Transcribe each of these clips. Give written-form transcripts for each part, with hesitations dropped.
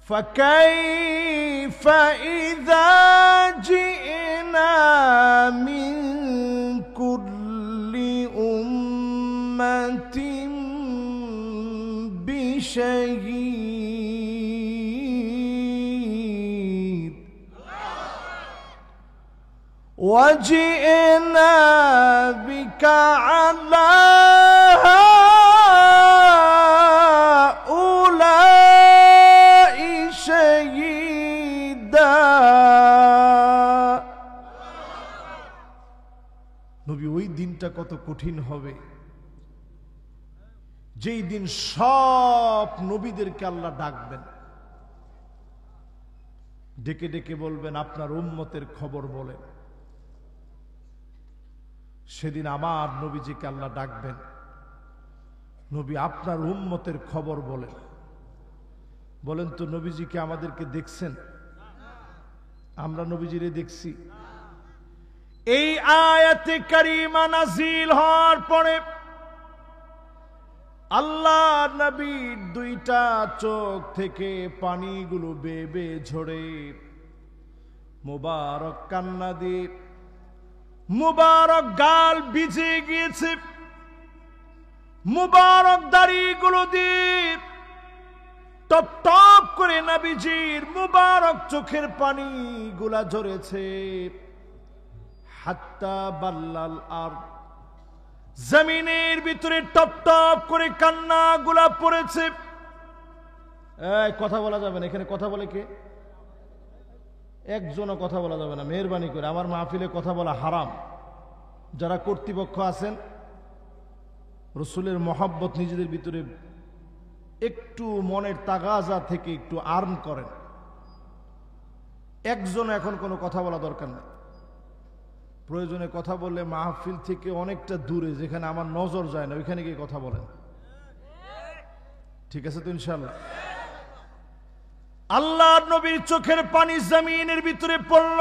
فكيف إذا جئنا من كل أمة بشهيد وجئنا بك على هؤلاء شهيدا নবী ওই দিনটা কত কঠিন হবে যেই দিন সব নবীদেরকে আল্লাহ ডাকবেন, ডেকে ডেকে বলবেন আপনার উম্মতের খবর বলেন। সেদিন আমার নবীজিকে আল্লাহ ডাকবেন, নবী আপনার উম্মতের খবর বলেন। বলেন তো নবীজিকে আমাদেরকে দেখছেন? আমরা নবীজিরে দেখছি? এই আয়াতে কারিমা নাযিল হওয়ার পরে আল্লাহ নবীর দুইটা চোখ থেকে পানিগুলো বেয়ে বেয়ে ঝরে, মুবারক কান্না দিয়ে মুবারক গাল ভিজে গিয়েছে, মুবারক দাড়িগুলো দিয়ে টপ টপ করে নবীজির মুবারক চোখের পানিগুলা ঝরেছে। হাত্তা বাল্লাল আরদ, জমিনের ভিতরে টপ টপ করে কান্নাগুলা পড়েছে। কথা বলা যাবে না এখানে। কথা বলে কে? একজনও কথা বলা যাবে না, মেহরবানি করে। আমার মাহফিলে কথা বলা হারাম। যারা কর্তৃপক্ষ আছেন, রসুলের মহাব্বত নিজেদের ভিতরে একটু মনের তাগাজা থেকে একটু আর্ন করেন। একজন এখন কোনো কথা বলা দরকার নেই। প্রয়োজনে কথা বললে মাহফিল থেকে অনেকটা দূরে, যেখানে আমার নজর যায় না, ওইখানে গিয়ে কথা বলেন। ঠিক আছে তো ইনশাআল্লাহ? আল্লাহর নবীর চোখের পানি জমিনের ভিতরে পড়ল,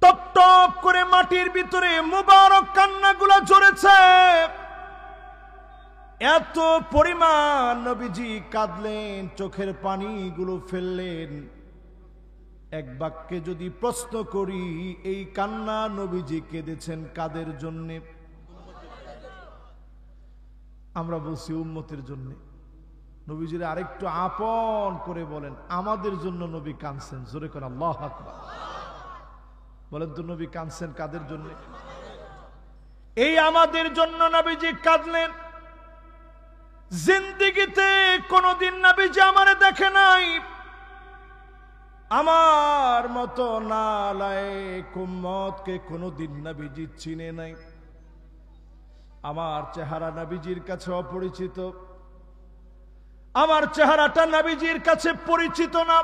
টপ টপ করে মাটির ভিতরে মুবারক কান্নাগুলা ঝরেছে। এত পরিমাণ নবীজি কাঁদলেন, চোখের পানিগুলো ফেললেন। এক বাক্যে যদি প্রশ্ন করি, এই কান্না নবীজি কেঁদেছেন কাদের জন্য? আমরা বলছি উম্মতের জন্য। নবীজির আরেকটু আপন করে বলেন, আমাদের জন্য নবী কাঁদছেন। জোরে করে আল্লাহু আকবার বলেন তো, নবী কাঁদছেন কাদের জন্য? এই আমাদের জন্য নবীজি কাঁদলেন। জিন্দেগিতে কোনদিন নবীজি আমারে দেখে নাই, আমার মতো নালায়েক উম্মতকে কোনদিন নবীজি চিনে নাই। আমার চেহারা নবীজির কাছে অপরিচিত, আমার চেহারাটা নবীজির কাছে পরিচিত না।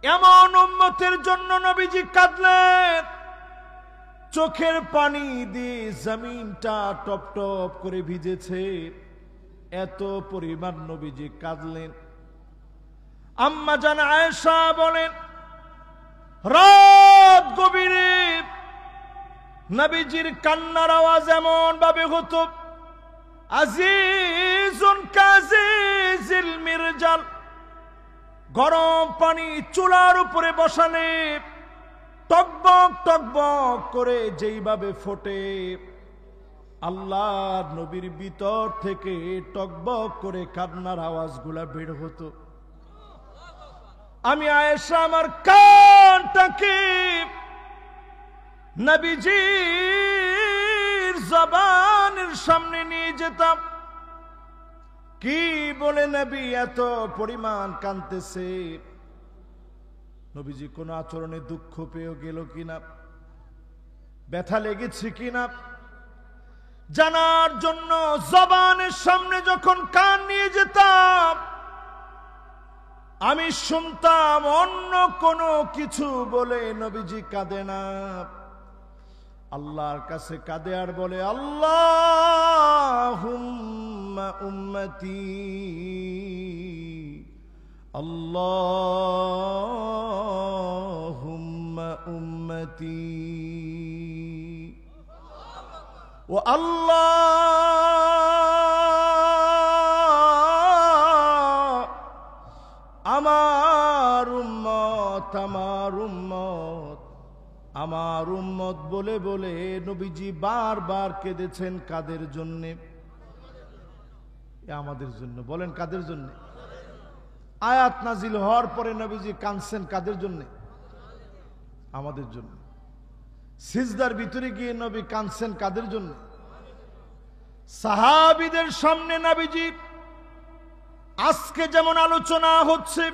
এমন উম্মতের জন্য নবীজি কাঁদলেন। চোখের পানি দিয়ে জমিনটা টপ টপ করে ভিজেছে। এত পরিমাণ নবীজি কাঁদলেন। আম্মা জান আয়েশা বলেন, রাত গভীরে নবীজির কান্নার আওয়াজ এমন ভাবে হতো, আজিজুন কাজিজিল মিরজাল, গরম পানি চুলার উপরে বসালে টকবক টকবক করে যেইভাবে ফোটে, আল্লাহর নবীর ভিতর থেকে টকবক করে কান্নার আওয়াজগুলা বের হতো। আমি আয়েশা আমার কানটাকে নবীজির জবানের সামনে নিয়ে যেতাম। কি বলে নবী এত পরিমাণ কাঁদতেছে, নবীজি কোন আচরণে দুঃখ পেয়ে গেল কিনা, ব্যথা লেগেছে কিনা জানার জন্য জবানের সামনে যখন কান নিয়ে যেতাম, আমি শুনতাম অন্য কোনো কিছু বলে নবীজি কাঁদে না, আল্লাহর কাছে কাঁদে আর বলে, আল্লাহুম্মা উম্মতি, আল্লাহুম্মা উম্মতি, ও আল্লাহ আমার উম্মত, আমার উম্মত, আমার উম্মত বলে বলে নবীজি বারবার কেঁদেছেন। কাদের জন্যে? আমাদের জন্য। বলেন কাদের জন্য? আয়াত নাজিল হওয়ার পরে নবীজি কাঁদছেন কাদের জন্য? আমাদের জন্য। সিজদার ভিতরে গিয়ে নবী কাঁদছেন কাদের জন্য? সাহাবীদের সামনে নবীজি আজকে যেমন আলোচনা হচ্ছে,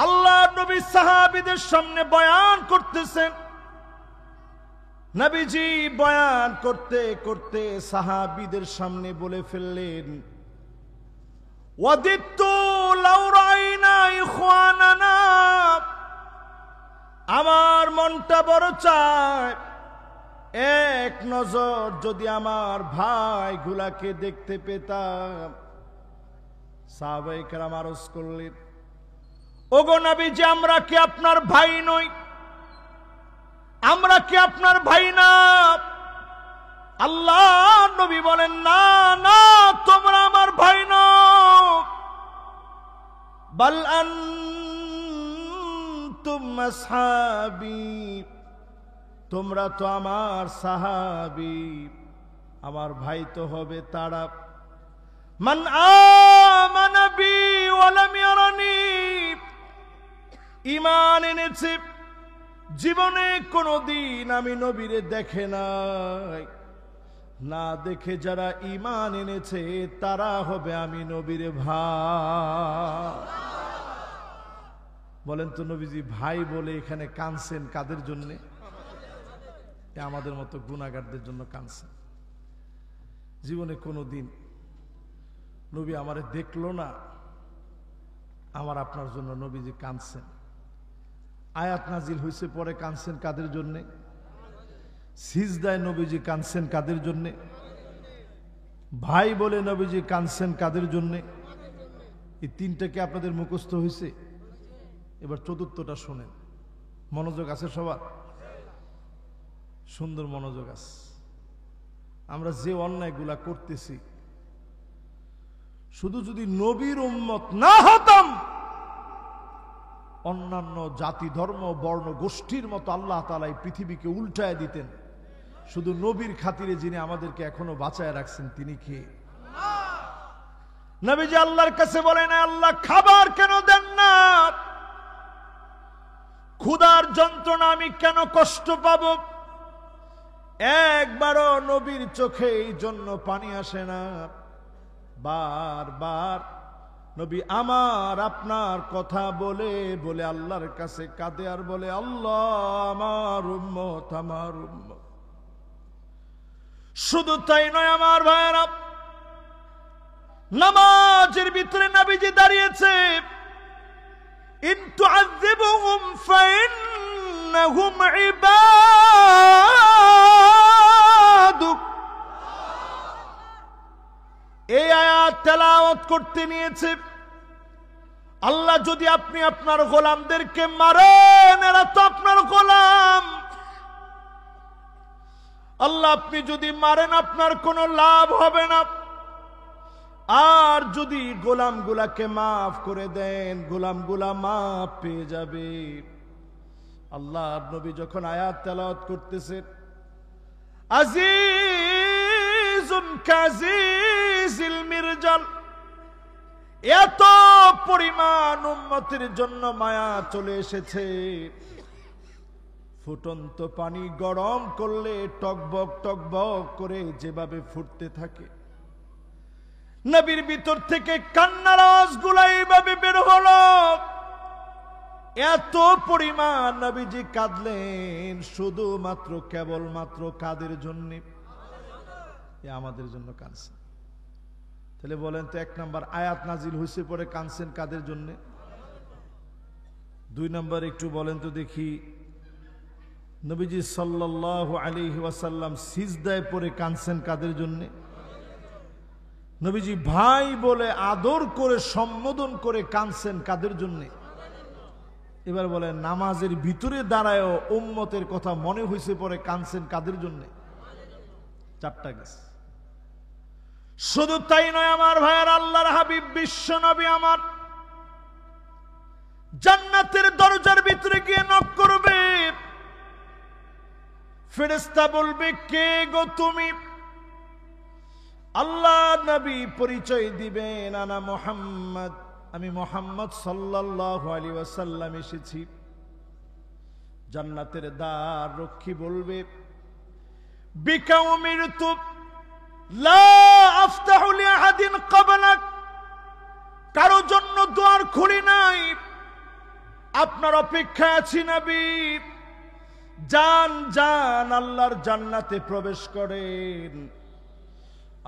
আল্লাহ নবী সাহাবীদের সামনে বয়ান করতেছেন। নবীজি বয়ান করতে করতে সাহাবীদের সামনে বলে ফেললেন, ওয়াদিতু লাউ রাইনা ইখওয়ানানা, আমার মনটা বড় চায় এক নজর যদি আমার ভাইগুলাকে দেখতে পেতাম। সাহাবায়ে কেরাম আরজ করলেন, ওগো নবীজি, আমরা কি আপনার ভাই নই? আমরা কি আপনার ভাই না? আল্লাহ নবী বলেন, না না, তোমরা আমার ভাই নও। বাল আনতুম আসহাবী, তোমরা তো আমার সাহাবী। আমার ভাই তো হবে তারা, মান আমানা বি ওয়া লাম ইয়ারানি, ঈমান এনেছে, জীবনে কোনদিন আমি নবীরে দেখে নাই, না দেখে যারা ঈমান এনেছে তারা হবে আমি নবীরে ভাই। বলেন তো নবীজি ভাই বলে এখানে কাঁদছেন কাদের জন্য? আমাদের মতো গুনাহগারদের জন্য কাঁদছেন। জীবনে কোনদিন নবী আমারে দেখলো না, আমার আপনার জন্য নবীজি কাঁদছেন। আয়াত নাজিল হয়েছে পরে কাঁদছেন কাদের জন্য? সিজদায় নবীজি কাঁদছেন কাদের জন্য? ভাই বলে নবীজি কাঁদছেন কাদের জন্য? এই তিনটাকে আপনাদের মুখস্থ হয়েছে? এবার চতুর্থটা শোনেন। মনোযোগ আছে সবার? সুন্দর মনোযোগ আছে। আমরা যে অন্যায়গুলা করতেছি, শুধু যদি নবীর উম্মত না হতাম, অন্যান্য জাতি ধর্ম বর্ণ গোষ্ঠীর মতো আল্লাহ তাআলা এই পৃথিবীকে উল্টায় দিতেন। শুধু নবীর খাতিরে যিনি আমাদেরকে এখনো বাঁচায় রাখছেন তিনি কে? নবীজি আল্লাহর কাছে বলেন, আল্লাহ খাবার কেন দেন না? ক্ষুধার যন্ত্রণা আমি কেন কষ্ট পাব? একবারও নবীর চোখে এই জন্য পানি আসে না। বারবার নবী আমার আপনার কথা বলে বলে আল্লাহর কাছে কাঁদে আর বলে, আল্লাহ আমার উম্মত, আমার উম্মত। শুধু তাই নয় আমার ভাইয়েরা, নামাজের ভিতরে নবীজি দাঁড়িয়েছে, ইন তুআযিবুহুম ফাইন্নাহুম ইবাদুক, এই আয়াত তেলাওয়াত করতে নিয়েছে। আল্লাহ যদি আপনি আপনার গোলামদেরকে মারেন, এরা তো আপনার গোলাম। আল্লাহ আপনি যদি মারেন আপনার কোনো লাভ হবে না, আর যদি গোলামগুলাকে মাফ করে দেন গোলামগুলা মাফ পেয়ে যাবে। আল্লাহর নবী যখন আয়াত তেলাওয়াত করতেছেন, আজিজুন কাজিজিল মিরজাল, এত পরিমাণ উম্মতের জন্য মায়া চলে এসেছে, ফুটন্ত পানি গরম করলে টকবক টকবক করে যেভাবে ফুটতে থাকে, নবীর ভিতর থেকে কান্নার আওয়াজগুলো এইভাবে বের হলো। এত পরিমাণ নবীজি কাঁদলেন, শুধুমাত্র কেবলমাত্র কাদের জন্য? আমাদের জন্য কাঁদছেন। তাহলে বলেন তো, এক নাম্বার আয়াত নাজিল হয়েছে পরে কাঁদছেন কাদের জন্য? দুই নাম্বার একটু বলেন তো দেখি, নবীজি সাল্লাল্লাহু আলাইহি ওয়াসাল্লাম সিজদায় পড়ে কাঁদছেন কাদের জন্য? নবীজি ভাই বলে আদর করে সম্বোধন করে কাঁদছেন কাদের জন্য? এবার বলেন, নামাজের ভিতরে দাঁড়ায়ও উম্মতের কথা মনে হয়েছে পরে কাঁদছেন কাদের জন্য? চারটা গেছে। শুধু তাই নয় আমার ভাইয়ার, আল্লাহর হাবিব বিশ্ব নবী আমার জান্নাতের দরজার ভিতরে গিয়ে নক করবে, ফেরেশতা বলবে কে গো তুমি? আল্লাহ নবী পরিচয় দিবেন, আনা মুহাম্মদ, আমি মুহাম্মদ সাল্লাল্লাহু আলাইহি ওয়াসাল্লাম এসেছি। জান্নাতের দ্বার রক্ষী বলবে বিকা উমিরতু লা আফতাহু লিআহাদিন ক্বাবলাক, কারো জন্য দ্বার খুলি নাই, আপনার অপেক্ষায় আছি নবী। যান যান আল্লাহর জান্নাতে প্রবেশ করেন।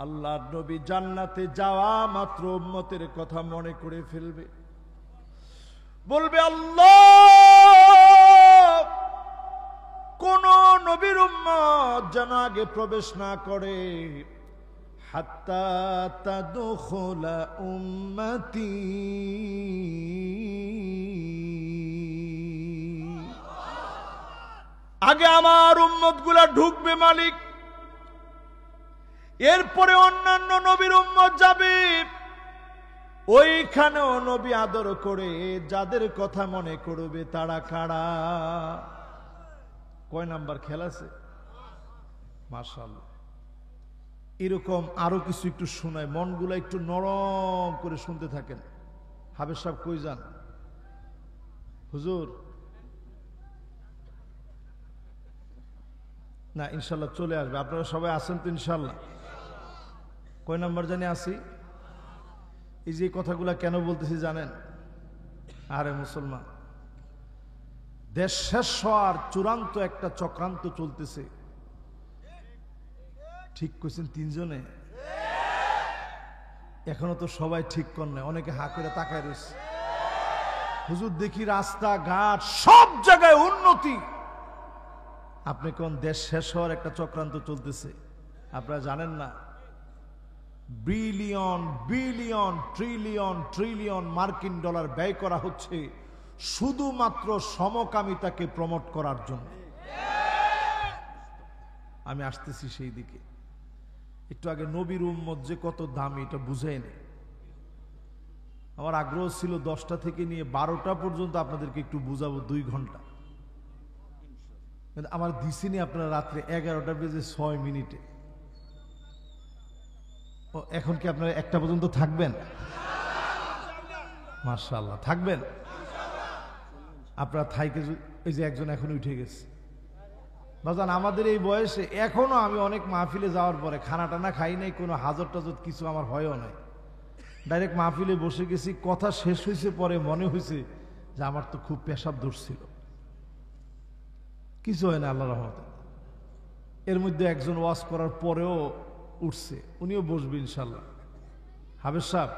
আল্লাহর নবী জান্নাতে যাওয়া মাত্র উম্মতের কথা মনে করে ফেলবে, বলবে আল্লাহ কোন নবীর উম্মত যেন আগে প্রবেশ না করে, হাত্তা তাদখুলা উম্মতি, আগে আমার উম্মত গুলা ঢুকবে মালিক, এরপরে অন্যান্য নবীর উম্মত যাবে। ওইখানেও নবী আদর করে যাদের কথা মনে করবে তারা কারা? কয় নাম্বার খেলা আছে? মাশাআল্লাহ। এরকম আরো কিছু একটু শোনায়, মনগুলা একটু নরম করে শুনতে থাকেন। হাফেজ সাহেব কই যান? হুজুর না, ইনশাল্লাহ চলে আসবে। আপনারা সবাই আছেন তো ইনশাল্লাহ? কয় নাম্বার জানি আসি? এই যে কথাগুলা কেন বলতেছি জানেন? আরে মুসলমান, দেশ শেষ হওয়ার চূড়ান্ত একটা চক্রান্ত চলতেছে। ঠিক কইছেন তিনজনে? এখনো তো সবাই ঠিক কর নাই, অনেকে হা করে তাকায় রয়েছে। হুজুর দেখি রাস্তাঘাট সব জায়গায় উন্নতি, আপনি কোন দেশ শেষ হওয়ার একটা চক্রান্ত চলতেছে আপনারা জানেন না? বিলিয়ন বিলিয়ন ট্রিলিয়ন ট্রিলিয়ন মার্কিন ডলার ব্যয় করা হচ্ছে শুধুমাত্র সমকামিতাকে প্রমোট করার জন্য। আমি আসতেছি সেই দিকে। একটু আগে নবীর উম্মত যে কত দামি এটা বুঝাই নেই। আমার আগ্রহ ছিল 10টা থেকে নিয়ে 12টা পর্যন্ত আপনাদেরকে একটু বুঝাবো, 2 ঘন্টা। আমার দিছিনি আপনারা রাত্রে 11টা বেজে 6 মিনিটে। ও এখন কি আপনারা 1টা পর্যন্ত থাকবেন? মাশাআল্লাহ, থাকবেন আপনারা। থাইকে এই যে একজন এখন উঠে গেছে। বাজান আমাদের এই বয়সে এখনো আমি অনেক মাহফিলে যাওয়ার পরে খানা টানা খাই নাই, কোনো হাজত টাজত কিছু আমার হয়ও নাই। ডাইরেক্ট মাহফিলে বসে গেছি, কথা শেষ হয়েছে পরে মনে হয়েছে যে আমার তো খুব পেশাব ধরছিল। কিছু হয় না আল্লাহর রহমতে। এর মধ্যে একজন ওয়াজ করার পরেও উঠছে, উনিও বসবে ইনশাল্লাহ। হাফেজ সাহেব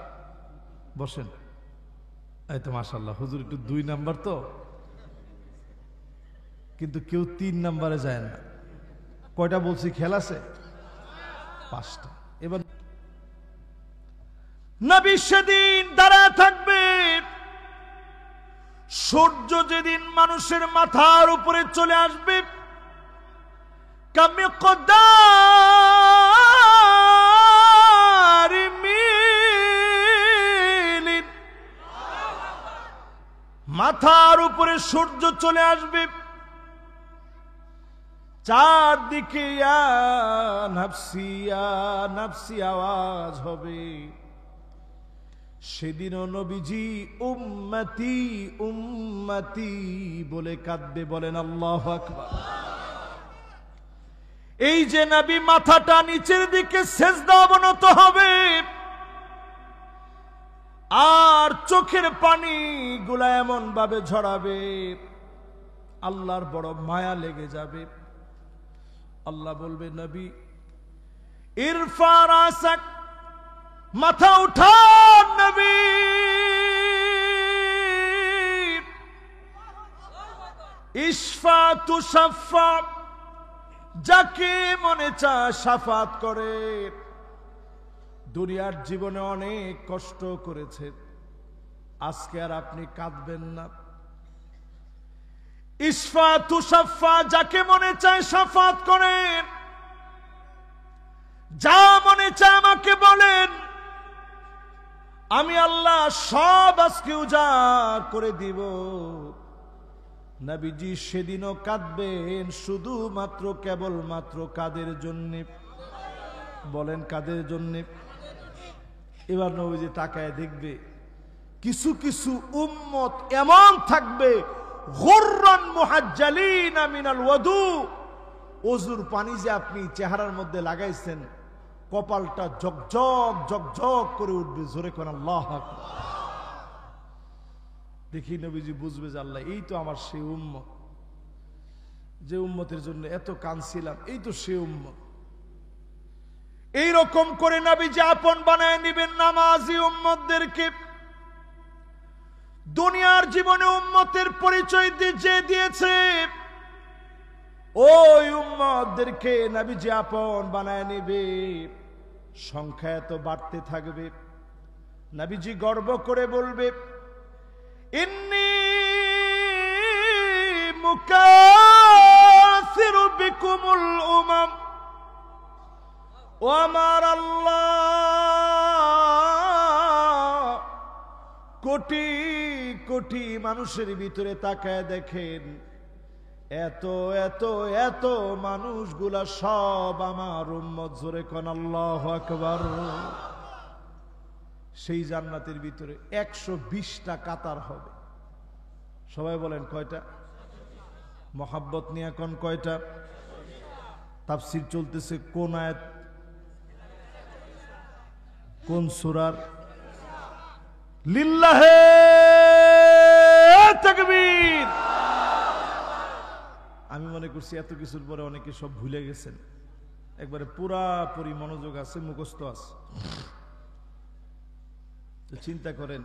বসেন। এই তো মাশাআল্লাহ, হুজুর একটু 2 নাম্বার তো, কিন্তু কেউ 3 নাম্বারে যায় না। কয়টা বলছি খেল আছে? 5টা। এবার নবী সেদিন দাঁড়ায় থাকবে। সূর্য যেদিন মানুষের মাথার উপরে চলে আসবে, কামিকদারি মিলিন, মাথার উপরে সূর্য চলে আসবে। চারদিকে ইয়া নাফসি ইয়া নাফসি আওয়াজ হবে। সেদিনও নবীজি উম্মতি উম্মতি বলে কাঁদবে। বলেন আল্লাহু আকবার। এই যে নবী মাথাটা নিচের দিকে সেজদা অবনত হবে, আর চোখের পানি গুলা এমন ভাবে ঝরাবে, আল্লাহর বড় মায়া লেগে যাবে। আল্লাহ বলবে নবী ইরফা রাসাক, মাথা উঠান নবী। ইশফা তুশাফা, যাকে মনে চায় শাফাত করে। দুনিয়ার জীবনে অনেক কষ্ট করেছে, আজকে আর আপনি কাঁদবেন না। ইশফা তুশাফা, যাকে মনে চায় শাফাত করেন। যা মনে চায় আমাকে বলেন, আমি আল্লাহ সব আজকে উজাড় করে দিব। নবীজি সেদিনও কাঁদবেন, শুধুমাত্র কেবলমাত্র কাদের জন্য? বলেন কাদের জন্য? এবার নবীজি তাকায় দেখবে কিছু কিছু উম্মত এমন থাকবে, গুররান মুহাজ্জালিনা মিনাল ওয়াদু, ওযুর পানি যে আপনি চেহারার মধ্যে লাগাইছেন, কপালটা ঝকঝক ঝকঝক করে উঠবে। জোরে কোন আল্লাহু আকবার। দেখি নবীজি বুঝবে যে আল্লাহ এই তো আমার সেই উম্মত, যে উম্মতের জন্য এত কাঁদছিলাম, এই তো সেই উম্মত। এইরকম করে নবীজি আপন বানায় নিবেন নামাজি উম্মতদেরকে। দুনিয়ার জীবনে উম্মতের পরিচয় যে দিয়েছে, ওই উম্মতদেরকে নবীজি আপন বানায় নিবে। সংখ্যা এত বাড়তে থাকবে, নবীজি গর্ব করে বলবে, ইন্নী মুকাসিরু বিকুমুল উমাম। ও আমার আল্লাহ, কোটি কোটি মানুষের ভিতরে তাকায় দেখেন, এত এত এত মানুষগুলা সব আমার উম্মত। জোরে কোন আল্লাহু আকবার। সেই জান্নাতের ভিতরে 120টা কাতার হবে। সবাই বলেন কয়টা? মহাব্বত নিয়ে এখন কয়টা? তাফসীর চলতেছে কোন আয়াত, কোন সূরার? লিল্লাহে তাকবীর। আমি মনে করছি এত কিছুর পরে অনেকে সব ভুলে গেছেন, একবারে পুরাপুরি মনোযোগ আছে, মুখস্থ আছে। তো চিন্তা করেন,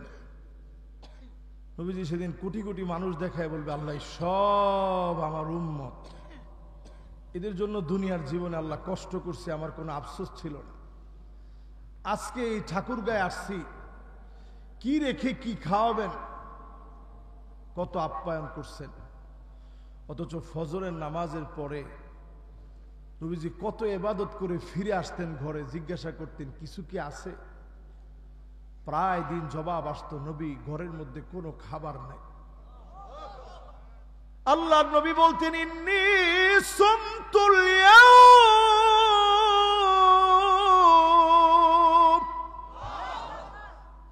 নবীজি সেদিন কোটি কোটি মানুষ দেখায় বলবে, আল্লাহ সব আমার উম্মত, এদের জন্য দুনিয়ার জীবনে আল্লাহ কষ্ট করছে, আমার কোনো আফসোস ছিল না। আজকে এই ঠাকুরগাঁয়ে আসছি, কি রেখে কি খাওয়াবেন, কত আপ্যায়ন করছেন। অথচ ফজরের নামাজের পরে নবীজি কত ইবাদত করে ফিরে আসতেন ঘরে, জিজ্ঞাসা করতেন কিছু কি আছে? প্রায় দিন জবাব আসতো, নবী ঘরের মধ্যে কোনো খাবার নাই। আল্লাহর নবী বলতেন, ইন্নী সুমতুল ইয়াউম।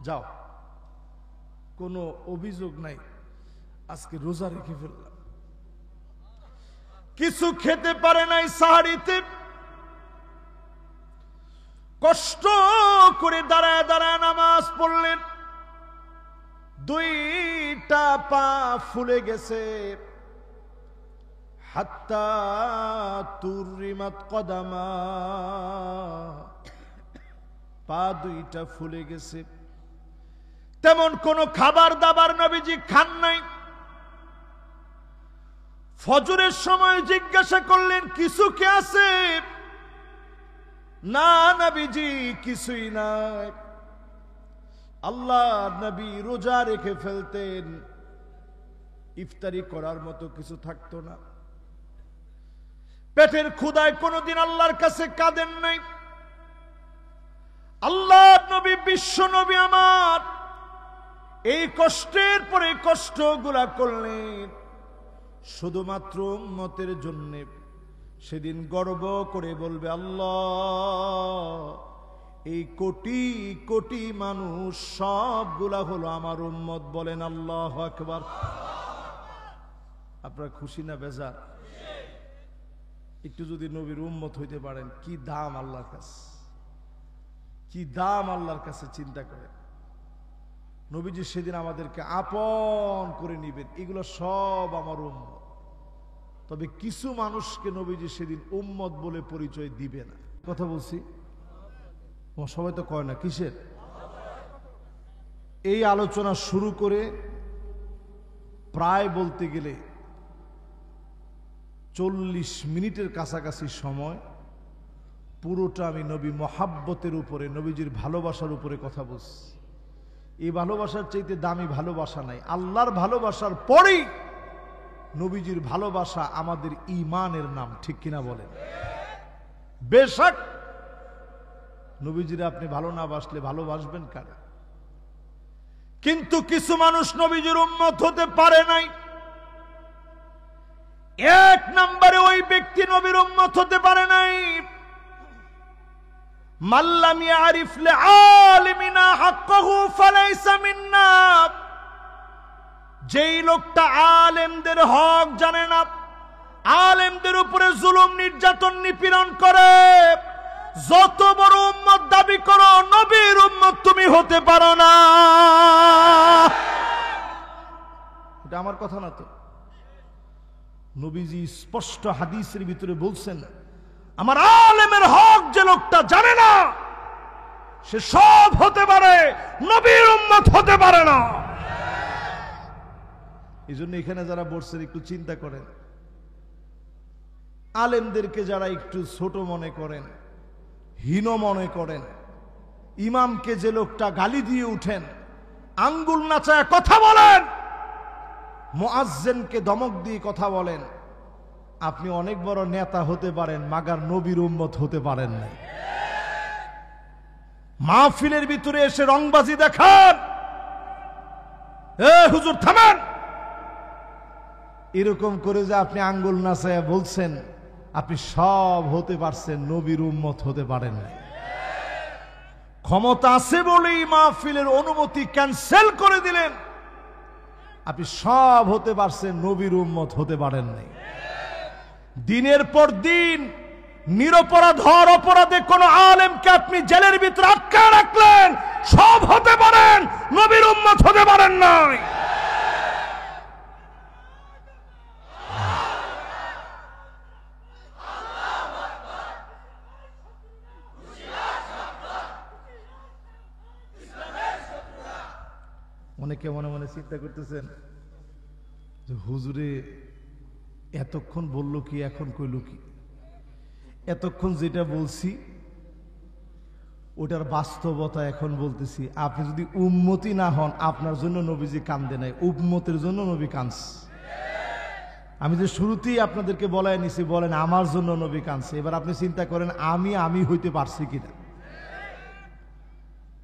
যাও, কোনো অভিযোগ নাই, আজকে রোজা রেখে ফেললাম। কিছু খেতে পারে নাই সাহারিতে, কষ্ট করে দাঁড়ায় দাঁড়ায় নামাজ পড়লেন। দুইটা পা ফুলে গেছে, হাত্তা তুরিমাত কদামা, পা দুইটা ফুলে গেছে। তেমন কোন খাবার দাবার নবীজি খান নাই। ফজরের সময় জিজ্ঞাসা করলেন কিছু কি আছে? না নবীজি, কিছুই নাই। আল্লাহ নবী রোজা রেখে ফেলতেন, ইফতারি করার মতো কিছু থাকতো না। পেটের ক্ষুধায় কোনদিন আল্লাহর কাছে কাঁদেন নাই। আল্লাহ নবী, বিশ্ব নবী আমার, এই কষ্টের পরে কষ্টগুলা করলেন শুধুমাত্র উম্মতের জন্য। সেদিন গর্ব করে বলবে, আল্লাহ এই কোটি কোটি মানুষ সবগুলা হলো আমার উম্মত। বলেন আল্লাহু আকবার। আপনারা খুশি না বেজার? একটু যদি নবীর উম্মত হইতে পারেন, কি দাম আল্লাহর কাছে, কি দাম আল্লাহর কাছে। চিন্তা করেন, নবীজি সেদিন আমাদেরকে আপন করে নিবেন, এগুলো সব আমার উম্মত। তবে কিছু মানুষকে নবীজি সেদিন উম্মত বলে পরিচয় দিবে না। কথা বলছি, সবাই তো কয় না কিসের? এই আলোচনা শুরু করে প্রায় বলতে গেলে 40 মিনিটের কাছাকাছি সময়, পুরোটা আমি নবী মহাব্বতের উপরে, নবীজির ভালোবাসার উপরে কথা বলছি। এই ভালোবাসার চাইতে দামি ভালোবাসা নাই। আল্লাহর ভালোবাসার পরেই নবীজির ভালোবাসা আমাদের ঈমানের নাম, ঠিক কিনা বলেন? বেশক নবীজির আপনি ভালো না বাসলে ভালোবাসবেন কারে? কিন্তু কিছু মানুষ নবীজির উম্মত হতে পারে নাই। এক নম্বরে ওই ব্যক্তি নবীর উম্মত হতে পারে নাই মাল্লাম ইয়ারিফ লিআলিমিনা হাক্কাহু ফালাইসা মিন্না, যেই লোকটা আলেমদের হক জানে না, আলেমদের উপরে জুলুম নির্যাতন নিপীড়ন করে, যত বড় উম্মত দাবি করো নবীর উম্মত তুমি হতে পারো না। এটা আমার কথা না তো, নবীজি স্পষ্ট হাদিসের ভিতরে বলছেন, আমার আলেমের হক যে লোকটা জানে না সে সব হতে পারে, নবীর উম্মত হতে পারে না। এই জন্য এখানে যারা বসছেন একটু চিন্তা করেন, আলেমদেরকে যারা একটু ছোট মনে করেন, হীন মনে করেন, ইমামকে যে লোকটা গালি দিয়ে উঠেন, আঙ্গুল নাচায় কথা বলেন, মুয়াজ্জিনকে ধমক দিয়ে কথা বলেন, আপনি অনেক বড় নেতা হতে পারেন, মাগার নবীর উম্মত হতে পারেন না। মাহফিলের ভিতরে এসে রংবাজি দেখান, এ হুজুর থামেন, এরকম করে যে আপনি আঙ্গুল নাচায় বলছেন আপনি সব হতে পারছেন, নবীর উম্মত হতে পারেন না। ক্ষমতা আছে বলেই মাহফিলের অনুমতি ক্যান্সেল করে দিলেন, আপনি সব হতে পারছেন, নবীর উম্মত হতে পারেন নাই। দিনের পর দিন নিরপরাধ হওয়ার অপরাধে কোন আলেমকে আপনি জেলের ভিতরে আটকায় রাখলেন, সব হতে পারেন, নবীর উম্মত হতে পারেন নাই। অনেকে মনে মনে চিন্তা করতেছেন যে হুজুরে এতক্ষণ বলল কি, এখন কইল কি? এতক্ষণ যেটা বলছি ওটার বাস্তবতা এখন বলতেছি। আপনি যদি উম্মতি না হন, আপনার জন্য নবীজি কান্দে নাই, উম্মতের জন্য নবী কাঁদছে। আমি যে শুরুতেই আপনাদেরকে বলাই নিছি, বলেন আমার জন্য নবী কাঁদছে। এবার আপনি চিন্তা করেন আমি হইতে পারছি কিনা।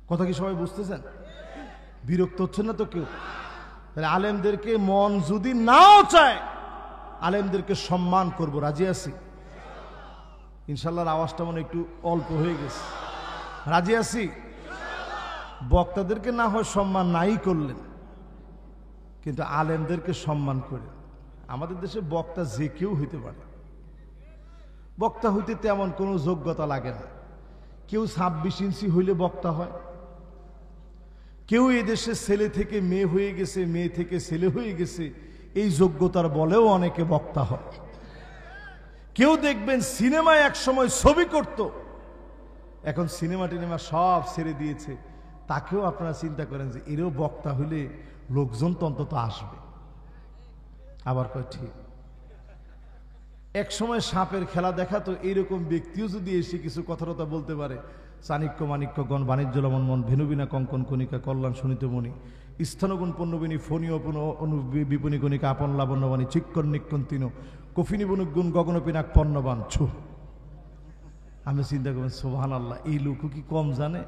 কথা কি সবাই বুঝতেছেন? বিরক্ত হচ্ছেন না তো কেউ? তাহলে আলেমদেরকে মন যদি নাও চায়, আলেমদেরকে সম্মান করব, রাজি আছি ইনশাল্লাহর আওয়াজটা মনে একটু অল্প হয়ে গেছে। রাজি আছি? বক্তাদেরকে না হয় সম্মান নাই করলেন, কিন্তু আলেমদেরকে সম্মান করে। আমাদের দেশে বক্তা যে কেউ হইতে পারে, বক্তা হইতে তেমন কোনো যোগ্যতা লাগে না। কেউ 26 ইঞ্চি হইলে বক্তা হয়, কেউ এই দেশে ছেলে থেকে মেয়ে হয়ে গেছে, মেয়ে থেকে ছেলে হয়ে গেছে, এই যোগ্যতার বলেও অনেকে বক্তা হয়। কেউ দেখবেন সিনেমায় এক সময় ছবি করত, এখন সিনেমা টিনেমা সব ছেড়ে দিয়েছে, তাকেও আপনারা চিন্তা করেন যে এরও বক্তা হইলে লোকজন তো অন্তত আসবে। আবার কয় ঠিক, এক সময় সাপের খেলা দেখাতো, এইরকম ব্যক্তিও যদি এসে কিছু কথাটা বলতে পারে, চাণিক্য মাণিক্য গণ বাণিজ্য লমন মন ভেনুবিনা কঙ্কন কণিকা কল্যাণ শোনিতমণি স্থানগুণ পণ্যবিনী ফণীয় বিপণী গণিকা আপন লাবণ্যবাণী চিক্কর নিকন্তিন কফিনী বনুগুণ গগনপিনাক পণ্যবান ছু। আমি চিন্তা করবেন সুবহানাল্লাহ, এই লোক কি কম জানে?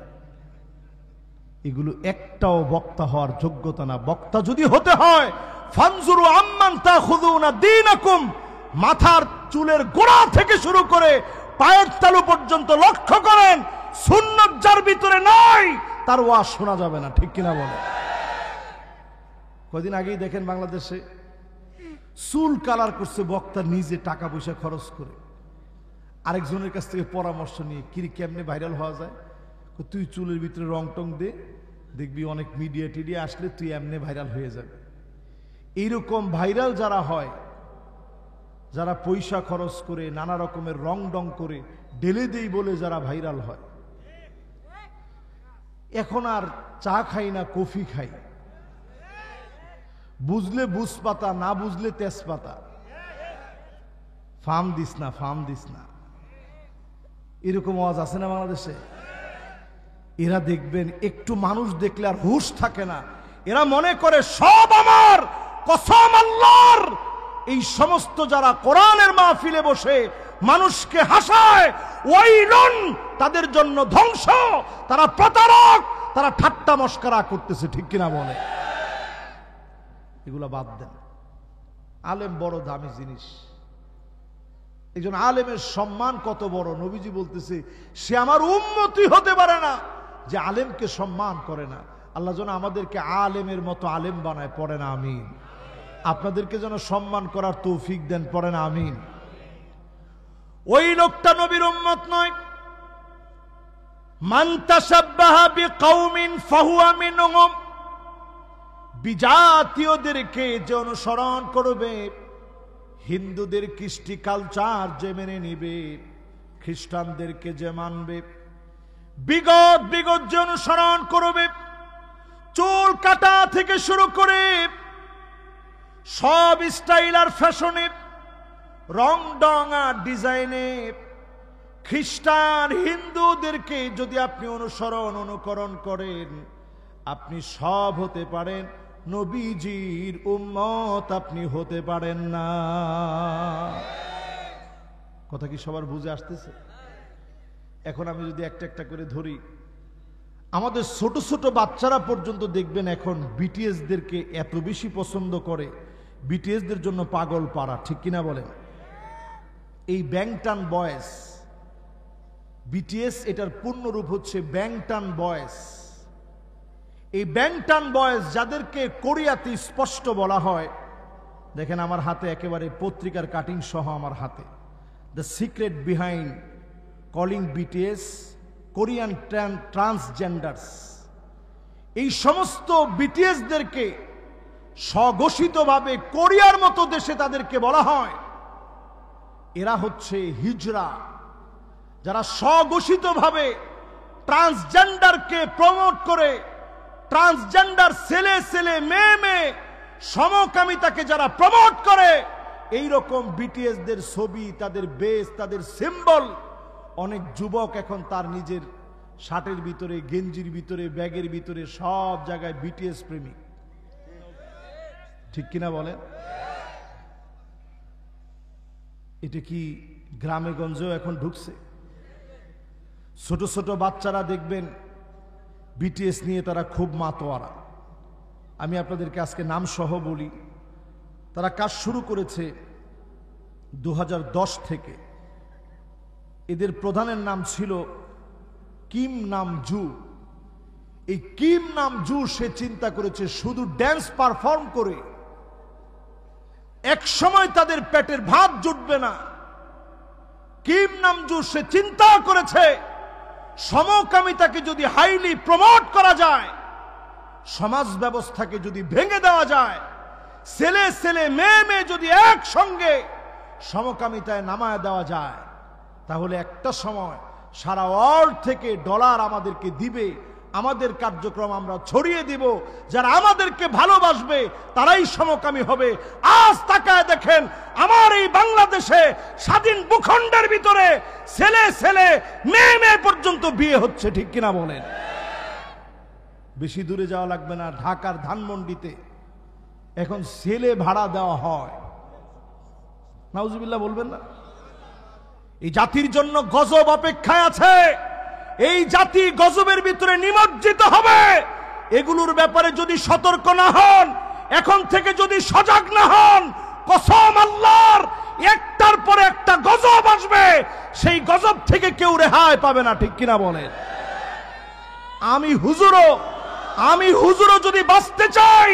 এগুলো একটাও বক্তা হওয়ার যোগ্যতা না। বক্তা যদি হতে হয়, ফানজুরু আম্মান তাখুযুনা দীনাকুম, মাথার চুলের গোড়া থেকে শুরু করে পায়ের তালু পর্যন্ত লক্ষ্য করেন, সুন্নাত যার ভিতরে নাই তার ওয়াজ শোনা যাবে না। ঠিক কিনা বলে? কদিন আগেই দেখেন বাংলাদেশে চুল কালার করছে বক্তা নিজে টাকা পয়সা খরচ করে, আরেকজনের কাছ থেকে পরামর্শ নিয়ে, কিরে কেমনে ভাইরাল হওয়া যায়? তুই চুলের ভিতরে রং টং দে, দেখবি অনেক মিডিয়া টিডিয়া আসলে তুই এমনি ভাইরাল হয়ে যাবে। এইরকম ভাইরাল যারা হয়, যারা পয়সা খরচ করে নানা রকমের রং ডং করে ঢেলে দেই বলে যারা ভাইরাল হয়, এখন আর চা খাই না, কফি খাই। বুঝলে বুঝপাতা, না বুঝলে তেজপাতা। ফার্ম দিস না, ফার্ম দিস না, এরকম আওয়াজ আছে না বাংলাদেশে? এরা দেখবেন একটু মানুষ দেখলে আর হুঁশ থাকে না, এরা মনে করে সব আমার, কসম আল্লাহর। এই সমস্ত যারা কোরআনের মাহফিলে বসে মানুষকে হাসায়, ওয়াইলুন, তাদের জন্য ধ্বংস, তারা প্রতারক, তারা ঠাট্টা মস্করা করতেছে, ঠিক কিনা বলে? এগুলা বাদ দেন। আলেম বড় দামি জিনিস। একজন আলেমের সম্মান কত বড়, নবীজি বলতেছে সে আমার উম্মতি হতে পারে না যে আলেমকে সম্মান করে না। আল্লাহ যেন আমাদেরকে আলেমের মতো আলেম বানায়, পড়েন আমিন। আপনাদেরকে যেন সম্মান করার তৌফিক দেন, পড়েন আমিন। ওই লোকটা নবীর উম্মত নয়। মান তাশাব্বাহা বিকাউমিন ফাহুয়া মিনহুম, বিজাতীয়দেরকে যে অনুসরণ করবে, হিন্দুদের কৃষ্টি কালচার যে মেনে নিবে, খ্রিস্টানদেরকে যে মানবে, বিগত যে অনুসরণ করবে, চুল কাটা থেকে শুরু করে সব স্টাইল আর ফ্যাশনে, রং ডং আর ডিজাইনে, খ্রিস্টান হিন্দুদেরকে যদি আপনি অনুকরণ করেন, আপনি সব হতে পারেন, নবীজির উম্মত আপনি হতে পারেন না। কথা কি সবার বুঝে আসতেছে? এখন আমি যদি একটা একটা করে ধরি, আমাদের ছোট ছোট বাচ্চারা পর্যন্ত দেখবেন এখন বিটিএস দেরকে এত বেশি পছন্দ করে, বিটিএস দের জন্য পাগল পাড়া, ঠিক কিনা বলেন? এই ব্যাংটান বয়েস, বিটিএস এটার পূর্ণ রূপ হচ্ছে ব্যাংটান বয়েস। এই ব্যাংটান বয়েস যাদেরকে কোরিয়াতে স্পষ্ট বলা হয়, দেখেন আমার হাতে একেবারে পত্রিকার কাটিং সহ আমার হাতে, the secret behind calling BTS Korean transgenders. এই সমস্ত বিটিএসদেরকে স্বঘোষিতভাবে কোরিয়ার মতো দেশে তাদেরকে বলা হয় এরা হচ্ছে হিজড়া, যারা স্বঘোষিতভাবে ট্রান্সজেন্ডারকে প্রমোট করে, ট্রান্সজেন্ডার ছেলে মেয়ে সমকামিতাকে যারা প্রমোট করে, এই রকম বিটিএস দের ছবি, তাদের বেশ, তাদের সিম্বল, অনেক যুবক এখন তার নিজের শার্টের ভিতরে, গেঞ্জির ভিতরে, ব্যাগের ভিতরে সব জায়গায় বিটিএস প্রেমিক, ঠিক কিনা বলেন? এটা কি গ্রামে গঞ্জেও এখন ঢুকছে? ছোট ছোট বাচ্চারা দেখবেন বিটিএস নিয়ে তারা খুব মাতোয়ারা। আমি আপনাদেরকে আজকে নাম সহ বলি, তারা কাজ শুরু করেছে 2010 থেকে। এদের প্রধানের নাম ছিল কিম নাম জু। এই কিম নাম জু সে চিন্তা করেছে শুধু ড্যান্স পারফর্ম করে এক সময় তাদের পেটের ভাত জুটবে না। কিম নাম জু সে চিন্তা করেছে সমকামিতাকে যদি হাইলি প্রমোট করা যায়, সমাজ ব্যবস্থাকে যদি ভেঙে দেওয়া যায়, ছেলে মেয়ে যদি একসঙ্গে সমকামিতায় নামায় দেওয়া যায়, তাহলে একটা সময় সারা ওয়ার্ল্ড থেকে ডলার আমাদেরকে দিবে, আমাদের কার্যক্রম আমরা ছড়িয়ে দিব, যারা আমাদেরকে ভালোবাসবে তারাই সমকামী হবে। আজ তাকায় দেখেন আমার এই বাংলাদেশে স্বাধীন ভূখণ্ডের ভিতরে ছেলে মেয়ে পর্যন্ত বিয়ে হচ্ছে, ঠিক কিনা বলেন? বেশি দূরে যাওয়া লাগবে না, ঢাকার ধানমন্ডিতে এখন ছেলে ভাড়া দেওয়া হয়। নাউজুবিল্লাহ বলবেন না? এই জাতির জন্য গজব অপেক্ষায় আছে। এই জাতি গজবের ভিতরে নিমজ্জিত হবে। এগুলোর ব্যাপারে যদি সতর্ক না হন, এখন থেকে যদি সজাগ না হন, কসম আল্লাহর, একটার পরে একটা গজব আসবে, সেই গজব থেকে কেউ রেহাই পাবে না, ঠিক কিনা বলেন? আমি হুজুরও যদি বাঁচতে চাই,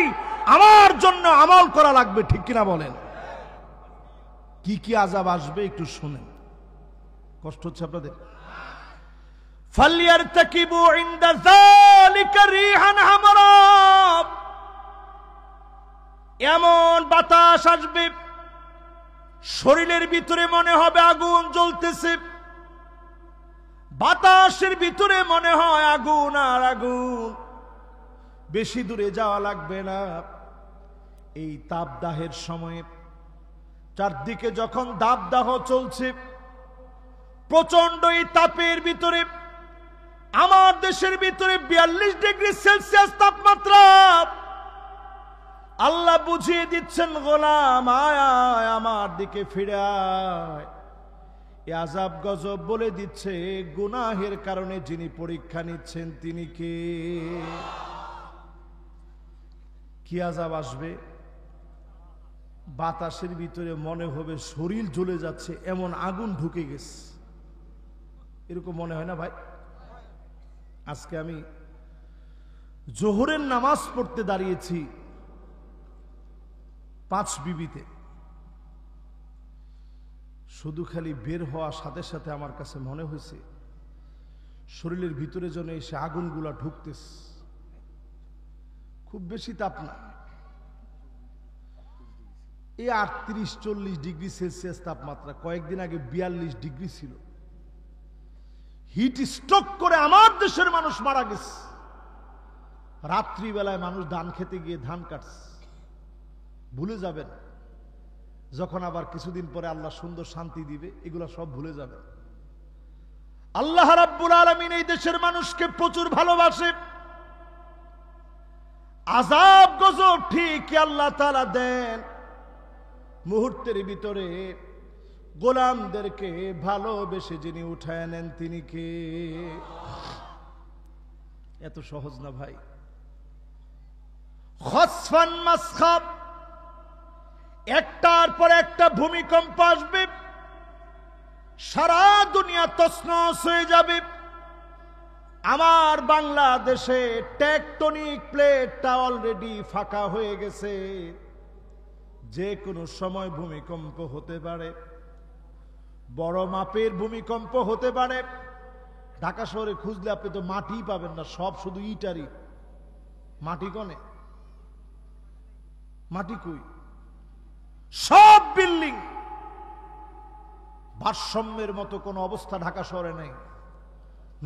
আমার জন্য আমল করা লাগবে, ঠিক কিনা বলেন? কি কি আযাব আসবে একটু শুনেন। কষ্ট হচ্ছে আপনাদের? ফালিয়ারতাকিবু ইনদা যালিকা রিহান হামরা, এমন বাতাস আসবে শরীরের ভিতরে মনে হবে আগুন জ্বলতেছে, বাতাসের ভিতরে মনে হয় আগুন আর আগুন। বেশি দূরে যাওয়া লাগবে না। এই তাপদাহের সময়ে চারদিকে যখন দাবদাহ চলছে, প্রচন্ড এই তাপের ভিতরে, আমার দেশের ভিতরে 42 ডিগ্রি সেলসিয়াস তাপমাত্রা, আল্লাহ বুঝিয়ে দিচ্ছেন গোলাম আয় আয় আমার দিকে ফিরে আয়। এ আযাব গজব বলে দিচ্ছে গুনাহের কারণে যিনি পরীক্ষা নিচ্ছেন তিনি কে? কি আযাব আসবে? বাতাসের ভিতরে মনে হবে শরীর জ্বলে যাচ্ছে, এমন আগুন ঢুকে গেছে, এরকম মনে হয় না ভাই? আজকে আমি জোহরের নামাজ পড়তে দাঁড়িয়েছি পাঁচ বিবিতে, শুধু খালি বের হওয়ার সাথে সাথে আমার কাছে মনে হয়েছে শরীরের ভিতরে যেন এসে আগুনগুলা ঢুকতেছে। খুব বেশি তাপ না, এই 38-40 ডিগ্রি সেলসিয়াস তাপমাত্রা। কয়েকদিন আগে 42 ডিগ্রি ছিল। হিট স্ট্রোক করে আমার দেশের মানুষ মারা গেছে। রাত্রিবেলায় মানুষ ধান খেতে গিয়ে ধান কাটছে। ভুলে যাবেন, যখন আবার কিছুদিন পরে আল্লাহ সুন্দর শান্তি দিবে, এগুলা সব ভুলে যাবেন। আল্লাহ রাব্বুল আলামিন এই দেশের মানুষকে প্রচুর ভালোবাসে। আযাব গজব ঠিকই আল্লাহ তাআলা দেন, মুহূর্তের ভিতরে গোলামদেরকে ভালোবেসে যিনি উঠায় নেন তিনি কে? এত সহজ না ভাই। খসফান মাসখাব, একটার পর একটা ভূমিকম্প আসবে, সারা দুনিয়া তছনছ হয়ে যাবে। আমার বাংলাদেশে টেকটনিক প্লেটটা অলরেডি ফাঁকা হয়ে গেছে, যে কোনো সময় ভূমিকম্প হতে পারে, বড় মাপের ভূমিকম্প হতে পারে। ঢাকা শহরে খুঁজলে আপনি তো মাটি পাবেন না, সব শুধু ইটারি। মাটি কনে? মাটি কই? সব বিল্ডিং। ভারসাম্যের মতো কোন অবস্থা ঢাকা শহরে নেই।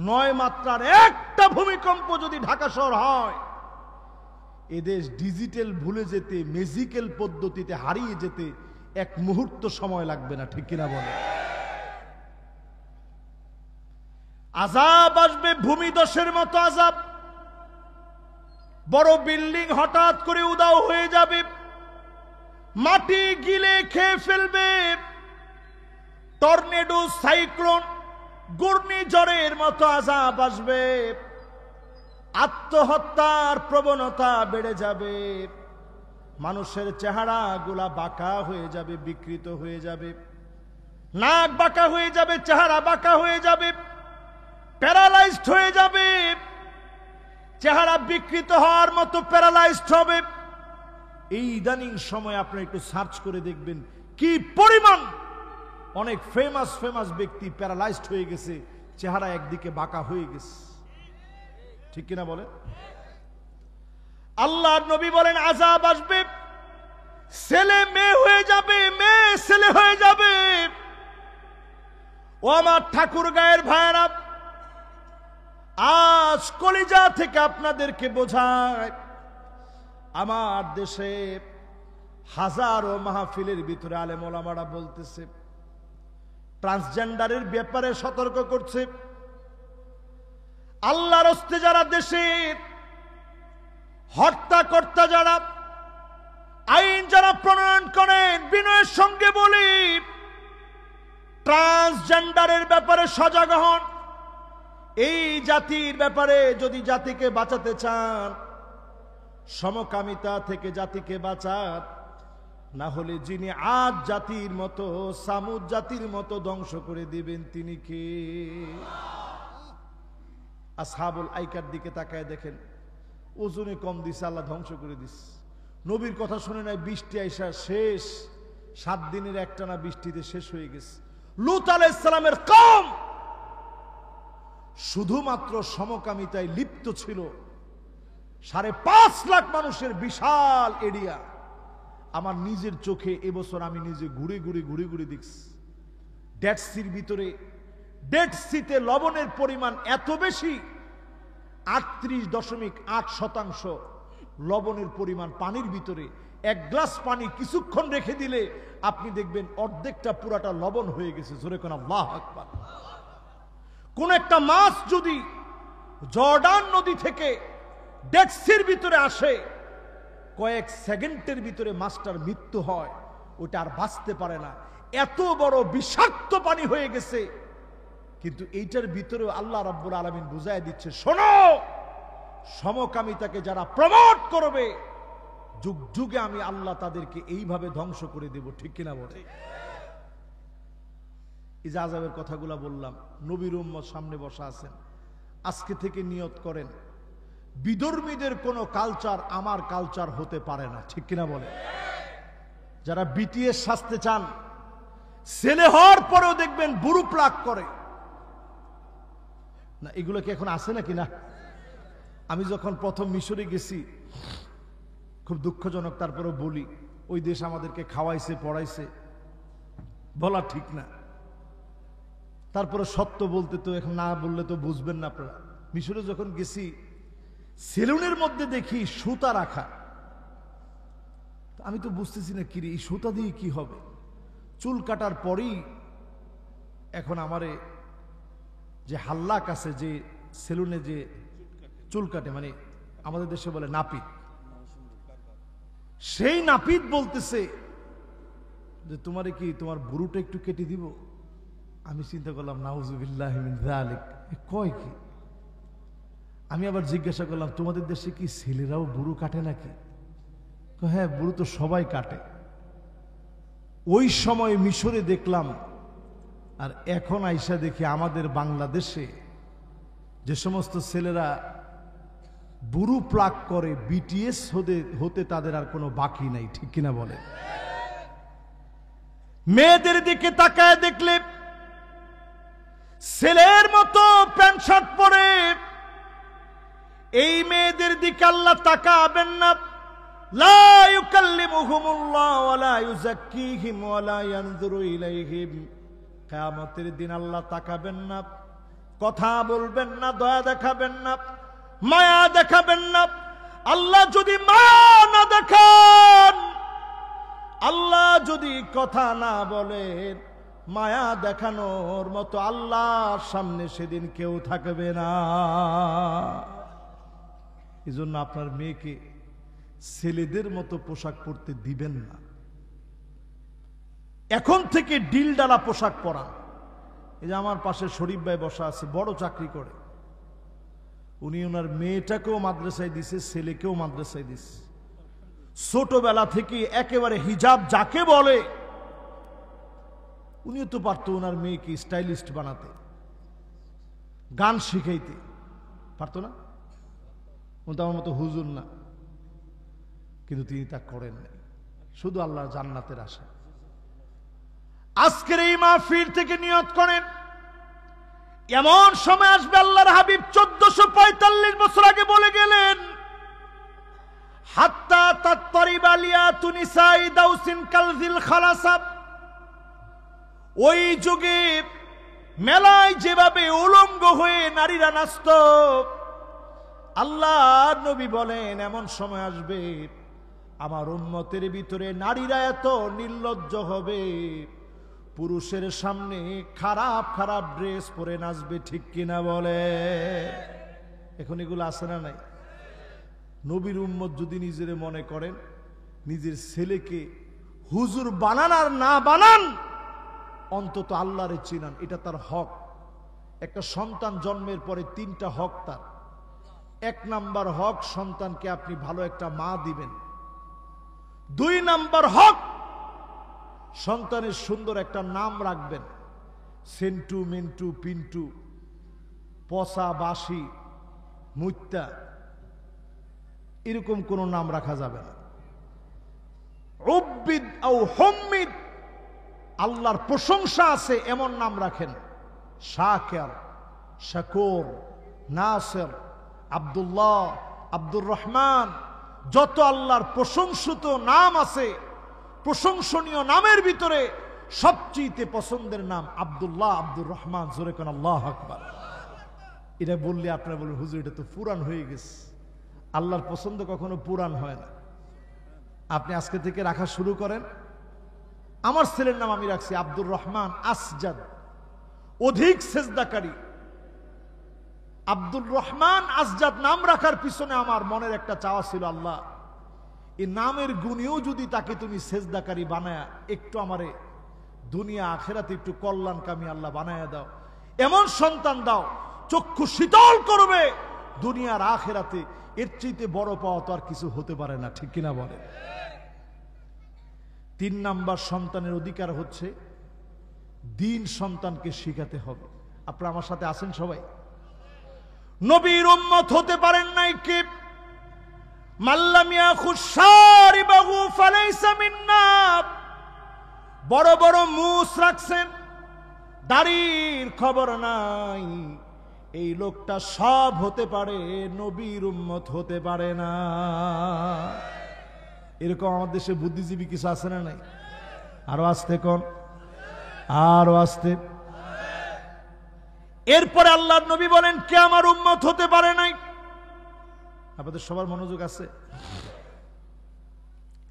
9 মাত্রার একটা ভূমিকম্প যদি ঢাকা শহর হয়, এদেশ ডিজিটাল ভুলে যেতে, ম্যাজিক্যাল পদ্ধতিতে হারিয়ে যেতে এক মুহূর্ত সময় লাগবে না, ঠিক কিনা বলে? আযাব আসবে ভূমিধসের মতো আযাব। বড় বিল্ডিং হঠাৎ করে উধাও হয়ে যাবে, মাটি গিলে খেয়ে ফেলবে। টর্নেডো, সাইক্লোন, ঘূর্ণিঝড়ের মতো আযাব আসবে। আত্মহত্যার প্রবণতা বেড়ে যাবে। মানুষের চেহারা গুলা বাঁকা হয়ে যাবে, বিকৃত হয়ে যাবে। নাক বাঁকা হয়ে যাবে, চেহারা বাঁকা হয়ে যাবে, প্যারালাইজড হয়ে যাবে। চেহারা বিকৃত হওয়ার মতো প্যারালাইজড হবে। এই ইদানিং সময় আপনি একটু সার্চ করে দেখবেন কি পরিমাণ অনেক ফেমাস ব্যক্তি প্যারালাইজড হয়ে গেছে, চেহারা একদিকে বাঁকা হয়ে গেছে, ঠিক কিনা বলে? আল্লাহর নবী বলেন আযাব আসবে, ছেলে মেয়ে হয়ে যাবে, মেয়ে ছেলে হয়ে যাবে। ও আমার ঠাকুর গায়ের ভাইয়েরা, আজ কলিজা থেকে আপনাদেরকে বোঝায়, আমার দেশে হাজারো মাহফিলের ভিতরে আলেম ওলামারা বলতেছে, ট্রান্সজেন্ডারের ব্যাপারে সতর্ক করছে। আল্লাহর হস্তে যারা দেশের হত্যাকর্তা, যারা আইন যারা প্রণয়ন করেন, বিনয়ের সঙ্গে বলি, ট্রান্সজেন্ডারের ব্যাপারে সজাগ হন। এই জাতির ব্যাপারে যদি জাতিকে বাঁচাতে চান, সমকামিতা থেকে জাতিকে বাঁচান, না হলে যিনি আদ জাতির মতো, সামুদ জাতির মতো ধ্বংস করে দিবেন তিনি কে? আসহাবুল আইকার দিকে তাকায় দেখেন, ওজনে কম দিছে, আল্লাহ ধ্বংস করে দিস। নবীর কথা শুনে নাই, বৃষ্টি আইসা শেষ, 7 দিনের একটানা বৃষ্টিতে শেষ হয়ে গেছে। লূত আলাইহিস সালামের কওম শুধুমাত্র সমকামিতায় লিপ্ত ছিল। 5.5 লাখ মানুষের বিশাল এরিয়া। আমার নিজের চোখে এবছর আমি নিজে ঘুরে ঘুরে দেখছি। ডেড সির ভিতরে, ডেড সিতে লবণের পরিমাণ এত বেশি, 38.8% লবণের পরিমাণ পানির ভিতরে। 1 গ্লাস পানি কিছুক্ষণ রেখে দিলে আপনি দেখবেন অর্ধেকটা পুরাটা লবণ হয়ে গেছে। জোরে কোন আল্লাহু আকবার। কোন একটা মাছ যদি জর্ডান নদী থেকে ডেড সির ভিতরে আসে, কয়েক সেকেন্ডের ভিতরে মাছটার মৃত্যু হয়, ওটা আর বাঁচতে পারে না। এত বড় বিষাক্ত পানি হয়ে গেছে, কিন্তু এইটার ভিতরেও আল্লাহ রাব্বুল আলামিন বুঝায় দিচ্ছে, শোনো, সমকামিতাকে যারা প্রমোট করবে যুগ যুগে আমি আল্লাহ তাদেরকে এইভাবে ধ্বংস করে দেব। ঠিক কিনা বলে? এই যে আযাবের কথাগুলা বললাম, নবীর উম্মত সামনে বসা আছেন, আজকে থেকে নিয়ত করেন বিধর্মীদের কোনো কালচার আমার কালচার হতে পারে না। ঠিক কিনা বলে? যারা বিটিএস সাজতে চান, ছেলে হওয়ার পরেও দেখবেন বুড়ো প্লাক করে না, এগুলো কি এখন আছে নাকি না? আমি যখন প্রথম মিশরে গেছি, খুব দুঃখজনক, তারপরেও বলি, ওই দেশ আমাদেরকে খাওয়াইছে পড়াইছে, বলা ঠিক না, তারপরে সত্য বলতে তো এখন না বললে তো বুঝবেন না আপনারা। মিশরে যখন গেছি, সেলুনের মধ্যে দেখি সুতা রাখা, আমি তো বুঝতেছি না কি রে, এই সুতা দিয়ে কি হবে। চুল কাটার পরেই এখন আমারে যে হাল্লাক আছে, যে সেলুনে যে চুল কাটে, মানে আমাদের দেশে বলে নাপিত, সেই নাপিত বলতেছে যে তোমারে কি তোমার বুড়োটা একটু কেটে দিব। আমি চিন্তা করলাম, নাউজুবিল্লাহি মিন যালিক, কয় কি? আমি আবার জিজ্ঞাসা করলাম, তোমাদের দেশে কি ছেলেরাও বুড়ো কাটে নাকি? হ্যাঁ, বুড়ো তো সবাই কাটে। ওই সময় মিশরে দেখলাম, আর এখন আইসা দেখি আমাদের বাংলাদেশে যে সমস্ত ছেলেরা বুড়ো প্লাক করে, বিটিএস হতে তাদের আর কোনো বাকি নাই। ঠিক কিনা বলে? মেয়েদের দিকে তাকায় দেখলে ছেলের মতো প্যান্ট শার্ট পরে, এই মেয়েদের দিকে আল্লাহ তাকাবেন না। লা ইউকাল্লিমুহুমুল্লাহু ওয়া লা ইউযাক্কিহিম ওয়া লা ইয়ানজুরু ইলাইহিম। কিয়ামতের দিন আল্লাহ তাকাবেন না, কথা বলবেন না, দয়া দেখাবেন না, মায়া দেখাবেন না। আল্লাহ যদি মায়া না দেখান, আল্লাহ যদি কথা না বলেন, মায়া দেখানোর মতো আল্লাহর সামনে সেদিন কেউ থাকবে না। এই জন্য আপনার মেয়েকে ছেলেদের মতো পোশাক পরতে দিবেন না। এখন থেকে ডিলডালা পোশাক পরান। এই যে আমার পাশে শরীফ ভাই বসা আছে, বড় চাকরি করে, উনি ওনার মেয়েটাকেও মাদ্রাসায় দিছে, ছেলেকেও মাদ্রাসায় দিছে। ছোটবেলা থেকে একেবারে হিজাব যাকে বলে, উনিও তো পারতো ওনার মেয়েকে স্টাইলিস্ট বানাতে, গান শিখাইতে পারতো না? উনি তো আমার মতো হুজুর না, কিন্তু তিনি তা করেন নাই, শুধু আল্লাহর জান্নাতের আশা। আজকের এই মাহফিল থেকে নিয়ত করেন, এমন সময় আসবে, আল্লাহর হাবিব 1445 বছর আগে বলে গেলেন, হাত্তা তাত্তারিবা লিয়াতু নিসাই দাউসিন কালযিল খালাসা। ওই যুগে মেলায় যেভাবে উলঙ্গ হয়ে নারীরা নাচত, আল্লাহর নবী বলেন এমন সময় আসবে আমার উম্মতের ভিতরে নারীরা এত নির্লজ্জ হবে, পুরুষের সামনে খারাপ খারাপ ড্রেস পরে নাচবে। ঠিক কিনা বলে? এখন এগুলো আছে না নাই? নবীর উম্মত যদি নিজের মনে করেন, নিজের ছেলেকে হুজুর বানান আর না বানান, অন্তত আল্লাহরে চিনান, এটা তার হক। একটা সন্তান জন্মের পরে 3টা হক তার। 1 নাম্বার হক, সন্তানকে আপনি ভালো একটা মা দিবেন। 2 নাম্বার হক, সন্তানের সুন্দর একটা নাম রাখবেন। সেন্টু, মিন্টু, পিন্টু, পসা, বাসি, মুত্তা, এরকম কোন নাম রাখা যাবে না। উব্বিদ আও হুম্মিদ, আল্লাহর প্রশংসা আছে এমন নাম রাখেন। শাকির, শাকুর, নাসির, আব্দুল্লাহ, আব্দুর রহমান, যত আল্লাহর প্রশংসিত নাম আছে, প্রশংসনীয় নামের ভিতরে সবচেয়ে পছন্দের নাম আব্দুল্লাহ, আব্দুর রহমান। জোরে কোন আল্লাহু আকবার। এটা বললে আপনারা বলবেন, হুজুর এটা তো পুরান হয়ে গেছে। আল্লাহর পছন্দ কখনো পুরান হয় না। আপনি আজকে থেকে রাখা শুরু করেন। আমার ছেলের নাম আমি রাখছি আব্দুর রহমান আসজাদ, অধিক সেজদাকারী। আব্দুর রহমান আসজাদ নাম রাখার পিছনে আমার মনের একটা চাওয়া ছিল, আল্লাহ এই নামের গুণেও যদি তাকে তুমি সেজদাকারী বানায়া একটু আমারে দুনিয়া আখেরাতে একটু কল্যাণকামী আল্লাহ বানায়া দাও, এমন সন্তান দাও চক্ষু শীতল করবে দুনিয়ার আখেরাতে। এর চাইতে বড় পাওয়া তো আর কিছু হতে পারে না, ঠিক কিনা বলে? 3 নাম্বার সন্তানের অধিকার হচ্ছে দ্বীন সন্তানকে শিখাতে হবে। আপনারা আমার সাথে আছেন সবাই? নবীর উম্মত হতে পারেন নাই কে? মাল্লাম ইয়াখুশ শারিবাহু ফালাইসা মিন্না। বড় বড় মুছ রাখছেন, দাড়ির খবর নাই, এই লোকটা সব হতে পারে, নবীর উম্মত হতে পারে না। এরকম আমাদের দেশে বুদ্ধিজীবী কিছু আছে না নাই? আরো আসতে কোন, আরো আসতে। এরপরে আল্লাহর নবী বলেন কে আমার উম্মত হতে পারে নাই? আপনাদের সবার মনোযোগ আছে?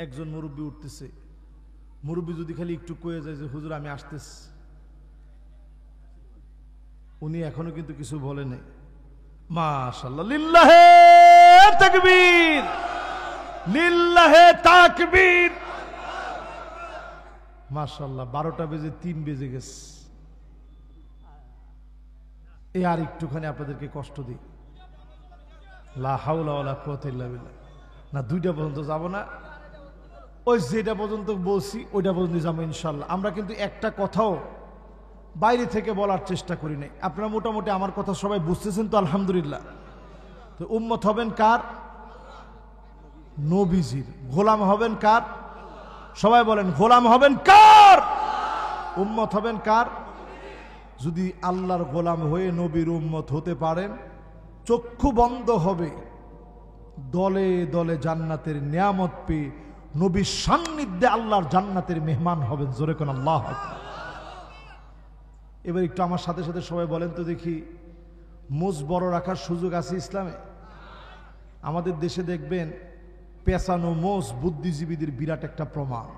একজন মুরব্বী উঠতেছে, মুরব্বী যদি খালি একটু কয়ে যায় যে হুজুর আমি আসতেছি, উনি এখনো কিন্তু কিছু বলে নাই। মাশাআল্লাহ, লিল্লাহে তাকবীর, লিল্লাহে তাকবীর। মাশাআল্লাহ, 12টা বেজে 3 বেজে গেছে। এই আর একটুখানি আপনাদেরকে কষ্ট দিই। লা হাওলা ওয়ালা কুওয়াতা ইল্লা বিল্লাহ। না 2টা পর্যন্ত যাব না, ওই যেটা পর্যন্ত বলছি ওইটা পর্যন্ত যাবো ইনশাল্লাহ। আমরা কিন্তু একটা কথাও বাইরে থেকে বলার চেষ্টা করি নাই। আপনারা মোটামুটি আমার কথা সবাই বুঝতেছেন তো? আলহামদুলিল্লাহ। তো উম্মত হবেন কার? নবীজির। গোলাম হবেন কার? সবাই বলেন, গোলাম হবেন কার? উম্মত হবেন কার? যদি আল্লাহর গোলাম হয়ে নবীর উম্মত হতে পারেন, চক্ষু বন্ধ হবে, দলে দলে জান্নাতের নিয়ামত পেয়ে নবীর সান্নিধ্যে আল্লাহর জান্নাতের মেহমান হবেন। জোরে কোন আল্লাহু আকবার। এবার একটু আমার সাথে সাথে সবাই বলেন তো দেখি, মোজ বড় রাখার সুযোগ আছে ইসলামে? আমাদের দেশে দেখবেন পেছানো মোজ বুদ্ধিজীবীদের বিরাট একটা প্রমাণ।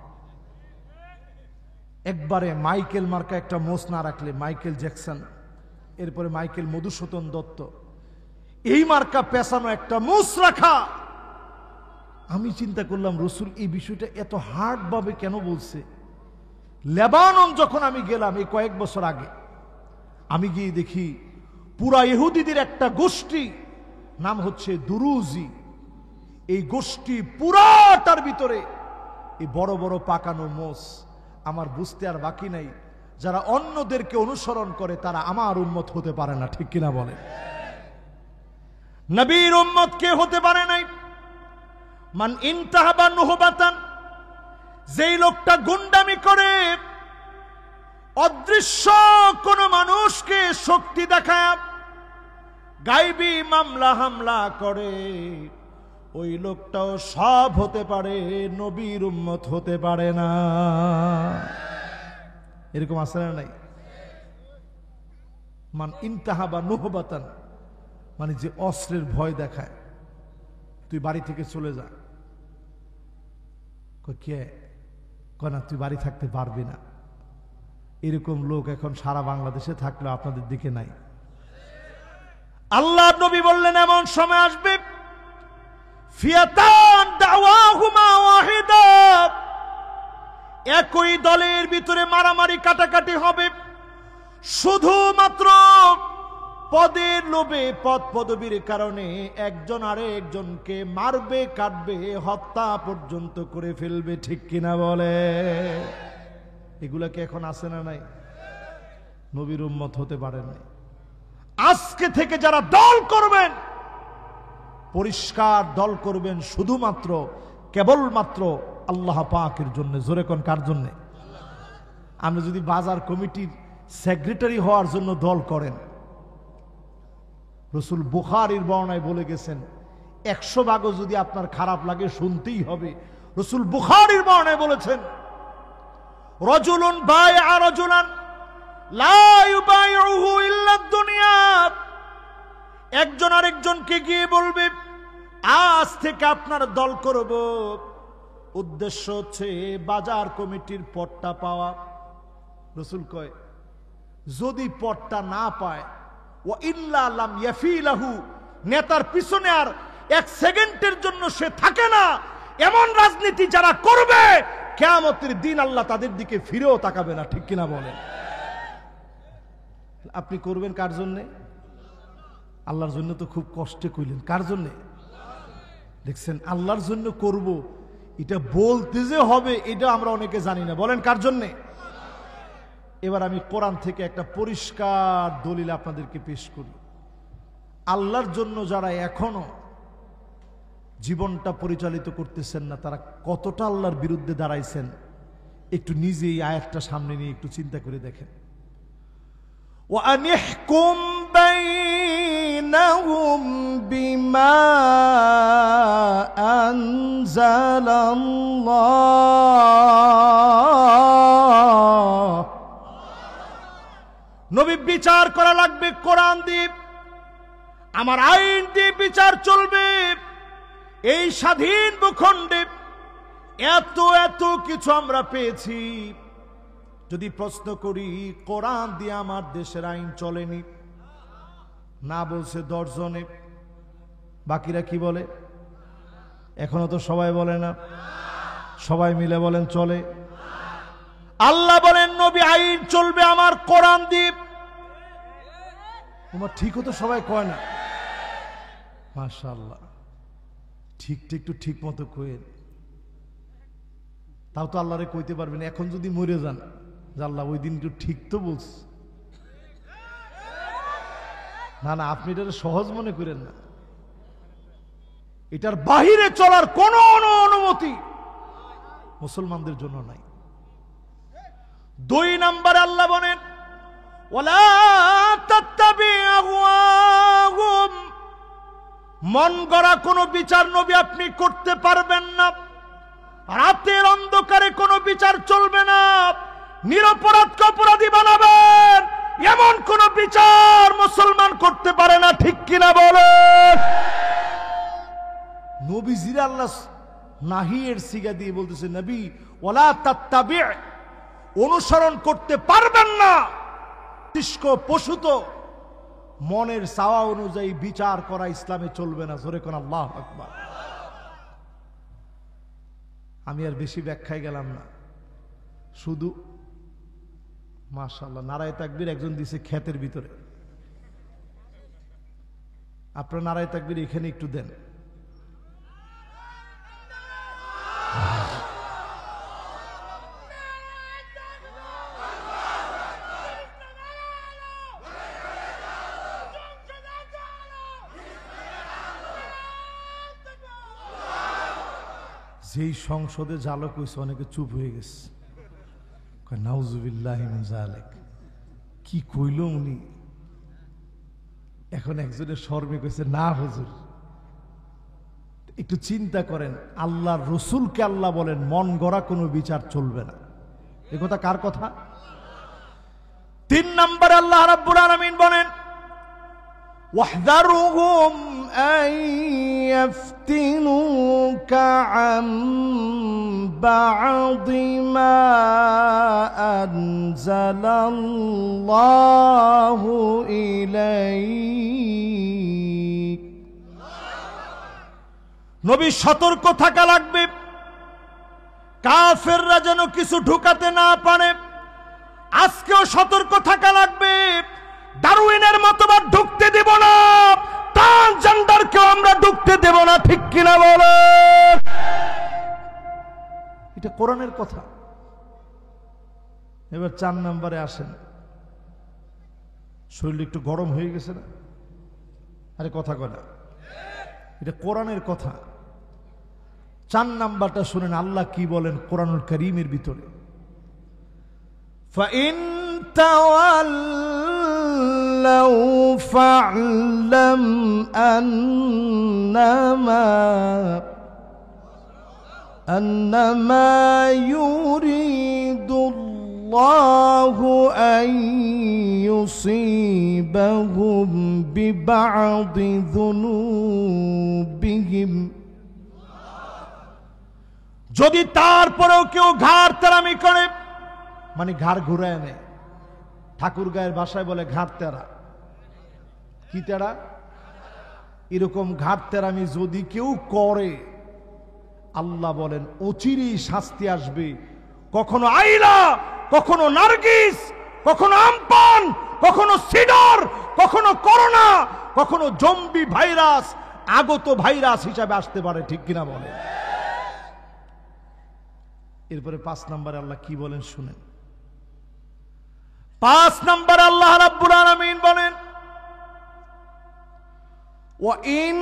একবারে মাইকেল মার্কা একটা মোজ না রাখলে, মাইকেল জ্যাকসন, এরপরে মাইকেল মধুসূদন দত্ত, এই মার্কা পেছানো একটা মোজ রাখা। আমি চিন্তা করলাম রসুল এই বিষয়টা এত হার্ড ভাবে কেন বলছে। লেবানন যখন আমি গেলাম এই কয়েক বছর আগে, আমি গিয়ে দেখি পুরা ইহুদিদের একটা গোষ্ঠী, নাম হচ্ছে দুরুজি। এই গোষ্ঠী পুরাটার ভিতরে এই বড় বড় পাকানো মোষ। আমার বুঝতে আর বাকি নাই, যারা অন্যদেরকে অনুসরণ করে তারা আমার উম্মত হতে পারে না, ঠিক কিনা বলে? নবীর উম্মত কে হতে পারে নাই? মান ইনতাহাবা নুহবাতান, যেই লোকটা গুন্ডামি করে, অদৃশ্য কোন মানুষকে শক্তি দেখায় গায়বী মামলা হামলা করে, ওই লোকটাও সব হতে পারে, নবীর উম্মত হতে পারে না। এরকম আছে না নাই? মান ইনতাহাবা নুহবাতান মানে যে অস্ত্রের ভয় দেখায়, তুই বাড়ি থেকে চলে যা। কে না তুই বাড়ি থাকতে পারবি না। এরকম লোক এখন সারা বাংলাদেশে থাকলেও আপনাদের দিকে নাই। আল্লাহ নবী বললেন এমন সময় আসবে, ফিয়াতান দাওয়াহুমা ওয়াহিদা, একই দলের ভিতরে মারামারি কাটাকাটি হবে, শুধুমাত্র পদের লোভে, পদ পদবীর কারণে একজন আরেকজনকে মারবে, কাটবে, হত্যা পর্যন্ত করে ফেলবে, ঠিক কিনা বলে? এগুলা কি এখন আছে না নাই? নবীর উম্মত হতে পারে নাই। আজকে থেকে যারা দল করবেন, পরিষ্কার দল করবেন শুধুমাত্র কেবলমাত্র আল্লাহ পাকের জন্য। জোরে কোন কার জন্য? আপনি যদি বাজার কমিটির সেক্রেটারি হওয়ার জন্য দল করেন, রসুল বুখারীর বর্ণনায় বলে গেছেন 100 ভাগও যদি আপনার খারাপ লাগে শুনতেই হবে। রসুল বুখারীর বর্ণনায় বলেছেন, রাজুলুন বায়আ রাজুলান লা ইউবাইউহু ইল্লা দুনিয়া, একজন আরেকজনকে গিয়ে বলবে আজ থেকে আপনার দল করব, উদ্দেশ্য হচ্ছে বাজার কমিটির পদটা পাওয়া। রসুল কয় যদি পদটা না পায়, ওয়া ইল্লা লাম ইয়াফিলাহু, নেতার পিছনে আর 1 সেকেন্ডের জন্য সে থাকে না, এমন রাজনীতি যারা করবে কিয়ামতের দিন আল্লাহ তাদের দিকে ফিরেও তাকাবে না, ঠিক কিনা বলেন? আপনি করবেন কার জন্যে? আল্লাহর জন্য তো খুব কষ্টে কইলেন, কার জন্যে? দেখছেন, আল্লাহর জন্য করব, এটা বলতে যে হবে এটা আমরা অনেকে জানি না। বলেন কার জন্যে? এবার আমি কোরআন থেকে একটা পরিষ্কার দলিল আপনাদেরকে পেশ করি। আল্লাহর জন্য যারা এখনো জীবনটা পরিচালিত করতেছেন না, তারা কতটা আল্লাহর বিরুদ্ধে দাঁড়াইছেন, একটু নিজে এই আয়াতটা সামনে নিয়ে একটু চিন্তা করে দেখেন। وَأَنِحْكُمْ بَيْنَهُمْ بِمَا أَنزَلَ اللَّهُ। নবী বিচার করা লাগবে কোরআন দিয়ে, আমার আইন দিয়ে বিচার চলবে। এই স্বাধীন ভূখণ্ডে এত এত কিছু আমরা পেয়েছি, যদি প্রশ্ন করি কোরআন দিয়ে আমার দেশের আইন চলেনি, না বলছে 10 জনে, বাকিরা কি বলে? এখনো তো সবাই বলে না, সবাই মিলে বলেন চলে। আল্লাহ বলেন নবী আইন চলবে আমার কোরআন দিয়ে। তোমার ঠিকও তো সবাই কয় না, মাশাআল্লাহ, ঠিকটা একটু ঠিক মতো কয়েন, তাও তো আল্লাহরে কইতে পারবেন। এখন যদি মরে যান, আল্লাহ ওই দিন একটু ঠিক তো বলছে, না না, আপনি এটা সহজ মনে করেন না। এটার বাহিরে চলার কোন অনুমতি মুসলমানদের জন্য নাই। 2 নম্বরে আল্লাহ বলেন ওয়ালা তাত্তাবিউ আহওয়াহুম, মন গড়া কোনো বিচার নবী আপনি করতে পারবেন না। রাতের অন্ধকারে কোনো বিচার চলবে না। নিরপরাধকে অপরাধী বানাবেন এমন কোন বিচার মুসলমান করতে পারে না, ঠিক কিনা বলেন? নবীজির আল্লাহ নাহিয়ের সিগা দিয়ে বলতেছে, নবী ওয়ালা তাত্তাবিউ, অনুসরণ করতে পারবেন না। পশু তো মনের চাওয়া অনুযায়ী বিচার করা ইসলামে চলবে না। জোরে কোন আল্লাহু আকবার। আমি আর বেশি ব্যাখ্যায় গেলাম না, শুধু মাশাআল্লাহ নারায়ে তাকবীর একজন দিছে ক্ষেতের ভিতরে। আপনারা নারায়ে তাকবীর এখানে একটু দেন। যেই সংসদে জালক হয়েছে অনেকে চুপ হয়ে গেছে, নাউজুবিল্লাহি মিন যালিক, কি কইল উনি? এখন একজনের শর্মে কইছে, না হুজুর, একটু চিন্তা করেন, আল্লাহর রসুলকে আল্লাহ বলেন মন গড়া কোনো বিচার চলবে না। এ কথা কার কথা? 3 নম্বরে আল্লাহ রাব্বুল আলামিন বলেন ওয়াহযারুহুম আন ইয়াফতিনুকা আন বা'দি মা আনজালাল্লাহু ইলাইক। নবী সতর্ক থাকা লাগবে, কাফেররা যেন কিছু ঢুকাতে না পারে। আজকেও সতর্ক থাকা লাগবে, ডারউইনের মতবাদ ঢুকতে দেব না, ট্রান্সজেন্ডারকেও আমরা ঢুকতে দেব না, ঠিক কিনা বলো? এটা কোরআনের কথা। এবার 4 নম্বরে আসেন। শরীর একটু গরম হয়ে গেছে না? আরে কথা কয় না, এটা কোরআনের কথা। 4 নাম্বারটা শুনেন আল্লাহ কি বলেন কোরআনুল কারীমের ভিতরে। ফাইন তাওয়াল্লাউ ফা'লাম আন্নামা ইউরিদুল্লাহু আন ইউসিবাহুম বিবা'দি যুনুবিহিম। যদি তারপরেও কেউ ঘাড় তেরামি করে, মানে ঘাড় ঘুরায় নেয়, ঠাকুর গায়ের ভাষায় বলে ঘাড় তেরা। কি তেরা? এরকম ঘাড় তেরামি যদি কেউ করে, আল্লাহ বলেন অচিরেই শাস্তি আসবে। কখনো আইলা, কখনো নার্গিস, কখনো আমপান, কখনো সিডর, কখনো করোনা, কখনো জম্বি ভাইরাস, আগত ভাইরাস হিসাবে আসতে পারে, ঠিক কিনা বলেন? এরপরে 5 নম্বরে আল্লাহ কি বলেন শুনেন। 5 নম্বরে আল্লাহ রাব্বুল আলামিন বলেন وَإِنَّ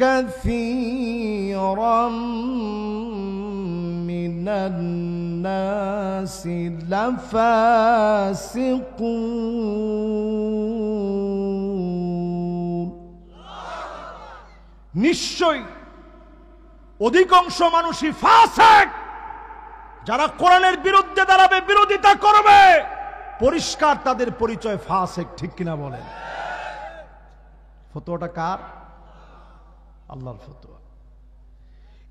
كَثِيرًا مِنَ النَّاسِ لَفَاسِقُونَ নিশ্চয় অধিকাংশ মানুষই ফাসিক, যারা কোরআনের বিরুদ্ধে দাঁড়াবে, বিরোধিতা করবে, পরিষ্কার তাদের পরিচয় ফাসিক, ঠিক কিনা বলেন? ফতোয়াটা কার? আল্লাহর ফতোয়া।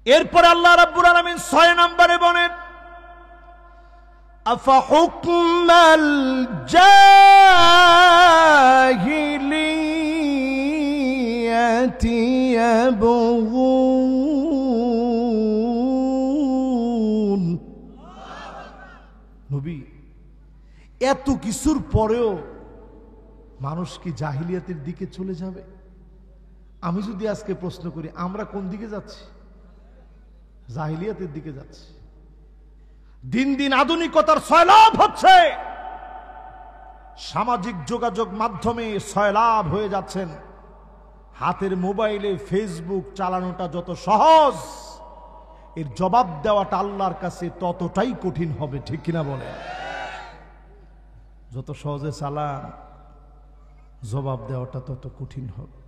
এরপর আল্লাহ রাব্বুল আলামিন 6 নম্বরে বলেন আফা হুকমাল জাহিলিয়াতি ইয়াবগুন। নবী, এত কিছুর পরেও মানুষ কি জাহিলিয়াতের দিকে চলে যাবে? আমি যদি আজকে প্রশ্ন করি, আমরা কোন দিকে যাচ্ছি? জাহিলিয়াতের দিকে যাচ্ছি। দিন দিন আধুনিকতার সয়লাভ হচ্ছে, সামাজিক যোগাযোগ মাধ্যমে সয়লাভ হয়ে যাচ্ছেন। হাতের মোবাইলে ফেসবুক চালানোটা যত সহজ, এর জবাব দেওয়াটা আল্লাহর কাছে ততটাই কঠিন হবে, ঠিক কিনা বলে? যত সহজে চালান, জবাব দেওয়াটা তত কঠিন হবে।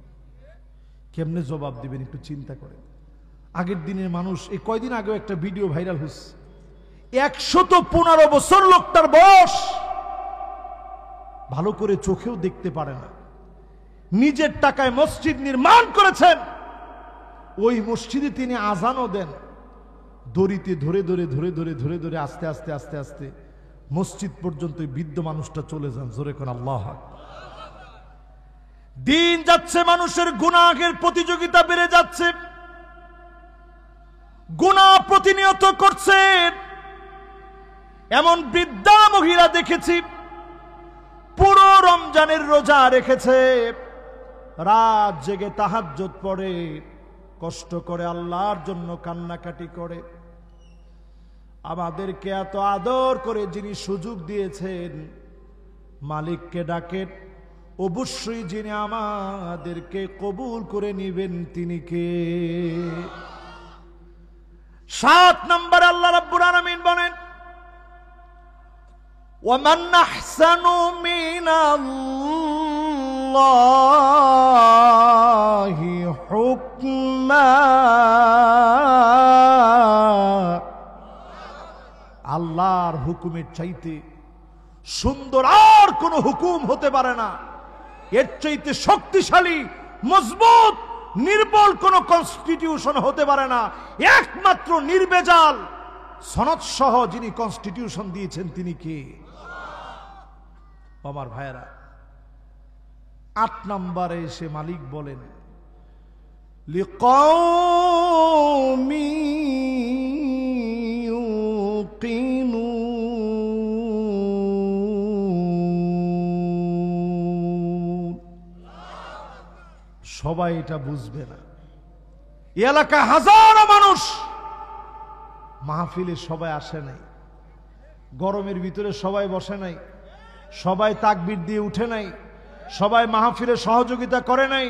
কেমনে জবাব দিবেন একটু চিন্তা করেন। আগের দিনের মানুষ, এই কয়দিন আগেও একটা ভিডিও ভাইরাল হচ্ছে, 115 বছর লোকটার বয়স, ভালো করে চোখেও দেখতে পারে না, নিজের টাকায় মসজিদ নির্মাণ করেছেন, ওই মসজিদে তিনি আজানও দেন। দড়িতে ধরে ধরে ধরে ধরে ধরে ধরে আস্তে আস্তে আস্তে আস্তে মসজিদ পর্যন্ত বৃদ্ধ মানুষটা চলে যান। জোরে কোন আল্লাহু আকবার। দিন যাচ্ছে, মানুষের গুনাহের প্রতিযোগিতা বেড়ে যাচ্ছে, গুনাহ প্রতিনিয়ত করছে। এমন বৃদ্ধা মহিলা দেখেছি, পুরো রমজানের রোজা রেখেছে, রাত জেগে তাহাজ্জুদ পড়ে, কষ্ট করে আল্লাহর জন্য কান্নাকাটি করে। আমাদেরকে এত আদর করে যিনি সুযোগ দিয়েছেন, মালিককে ডাকেন, অবশ্যই যিনি আমাদেরকে কবুল করে নিবেন তিনি কে? 7 নম্বরে আল্লাহ রাব্বুল আলামিন বলেন ওয়ামান আহসানু মিনাল্লাহি হুকমা। আল্লাহর হুকুমের চাইতে সুন্দর আর কোন হুকুম হতে পারে না, এর চাইতে শক্তিশালী, মজবুত, নির্বল কোন কনস্টিটিউশন হতে পারে না। একমাত্র নির্বেজাল সনদ সহ যিনি কনস্টিটিউশন দিয়েছেন তিনি কে? আমার ভাইয়েরা, 8 নম্বরে এসে মালিক বলেন লিকাউমি ইউকিনুন। সবাই এটা বুঝবে না। এই এলাকায় হাজারো মানুষ, মাহফিলে সবাই আসে নাই, গরমের ভিতরে সবাই বসে নাই, সবাই তাকবীর দিয়ে উঠে নাই, সবাই মাহফিলে সহযোগিতা করে নাই,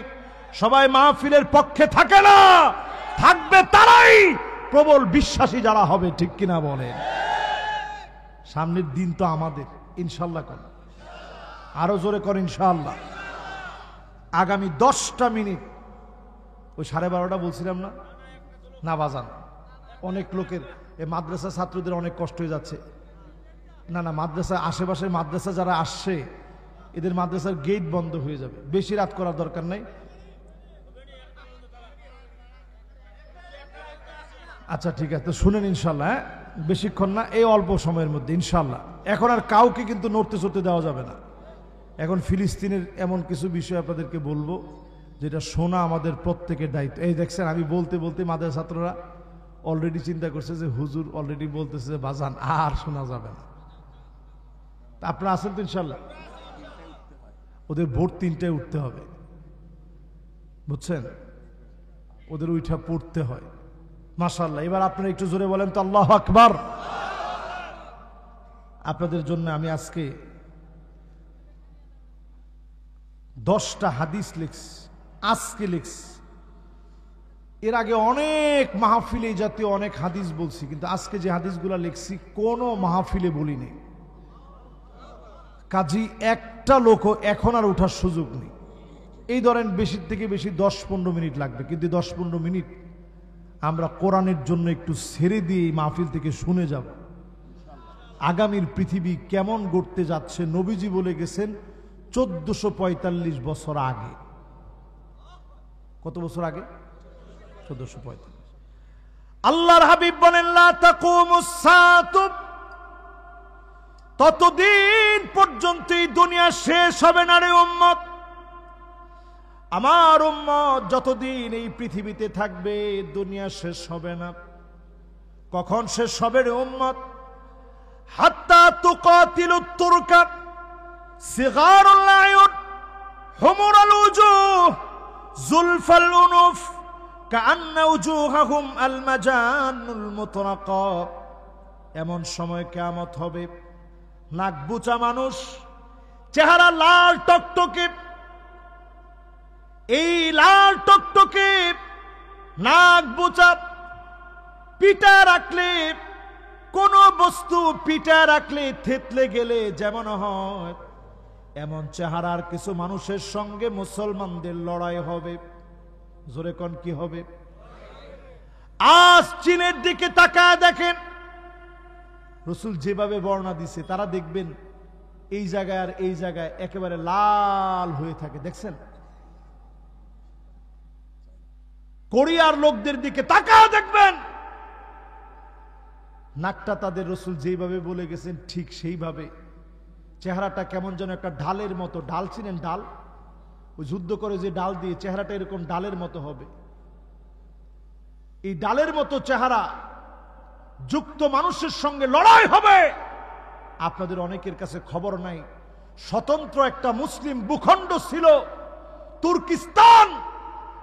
সবাই মাহফিলের পক্ষে থাকে না। থাকবে তারাই প্রবল বিশ্বাসী যারা হবে, ঠিক কিনা বলেন? সামনের দিন তো আমাদের, ইনশাল্লাহ। করেন, আরো জোরে করেন ইনশাআল্লাহ। আগামী 10টা মিনিট, ওই 12:30 বলছিলাম না, না বাজান, অনেক লোকের, এই মাদ্রাসা ছাত্রদের অনেক কষ্ট হয়ে যাচ্ছে। না না, মাদ্রাসা, আশেপাশের মাদ্রাসা যারা আসছে, এদের মাদ্রাসার গেট বন্ধ হয়ে যাবে। বেশি রাত করার দরকার নাই। আচ্ছা ঠিক আছে, তো শুনেন ইনশাল্লাহ, বেশিক্ষণ না, এই অল্প সময়ের মধ্যে ইনশাল্লাহ। এখন আর কাউকে কিন্তু নড়তে চড়তে দেওয়া যাবে না। এখন ফিলিস্তিনের এমন কিছু বিষয় আপনাদেরকে বলবো, যেটা শোনা আমাদের প্রত্যেকের দায়িত্ব। এই দেখছেন, আমি বলতে বলতে মাদ্রাসা ছাত্ররা অলরেডি চিন্তা করছে যে হুজুর অলরেডি বলতেছে যে বাজান আর শোনা যাবে না। আপনারা আছেন তো ইনশাল্লাহ? ওদের ভোর 3টায় উঠতে হবে, বুঝছেন? ওদের উঠা পড়তে হয়। মাশাআল্লাহ। এবার আপনারা একটু জোরে বলেন তো আল্লাহু আকবার। আপনাদের জন্য আমি আজকে 10টা হাদিস লিখছি, আজকে লিখছি। এর আগে অনেক মাহফিলে এই জাতীয় অনেক হাদিস বলছি, কিন্তু আজকে যে হাদিসগুলো লিখছি কোনো মাহফিলে বলিনি। কাজী একটা লোকও এখন আর ওঠার সুযোগ নেই। এই ধরেন বেশি থেকে বেশি 10-15 মিনিট লাগবে, কিন্তু 10-15 মিনিট আমরা কোরআনের জন্য একটু ছেড়ে দিয়ে এই মাহফিল থেকে শুনে যাব। আগামীর পৃথিবী কেমন গড়তে যাচ্ছে নবীজি বলে গেছেন 1445 বছর আগে। কত বছর আগে? 1445। আল্লাহর হাবিব বলেন লা তাকুমুস সাআতু, ততদিন পর্যন্ত এই দুনিয়া শেষ হবে না রে উম্মত। আমার উম্মত যতদিন এই পৃথিবীতে থাকবে দুনিয়া শেষ হবে না। কখন শেষ হবে রে উম্মত? হাত্তা তুকাতিলুত তুরকা সিগারুল আয়ুন হুমুরাল উজুহ যুলফাল উনুফ কাআন্না উজুহাহুম আল মাজানুল মুতরাকা। এমন সময় কিয়ামত হবে, নাক বুচা মানুষ, চেহারা লাল টকটকে, এই লাল টকটকে নাক বুচা, পিটা রাখলে কোন বস্তু পিটা রাখলে থেতলে গেলে যেমন হয়, এমন চেহারার কিছু মানুষের সঙ্গে মুসলমানদের লড়াই হবে। জোরে কোন কি হবে? আজ চীনের দিকে তাকায় দেখেন, রাসূল যেভাবে বর্ণনা দিছে, তারা দেখবেন এই জায়গায় আর এই জায়গায় একেবারে লাল হয়ে থাকে। দেখছেন? কোরিয়ার লোকদের দিকে তাকায় দেখবেন, নাকটা তাদের রাসূল যেভাবে বলে গেছেন ঠিক সেইভাবে, চেহারাটা কেমন যেন একটা ঢালের মতো। ঢাল চিনেন? ঢাল, ওই যুদ্ধ করে যে ডাল দিয়ে, চেহারাটা এরকম ডালের মতো হবে। এই ডালের মতো চেহারা যুক্ত মানুষের সঙ্গে লড়াই হবে। আপনাদের অনেকের কাছে খবর নাই, স্বতন্ত্র একটা মুসলিম ভূখণ্ড ছিল তুর্কিস্তান।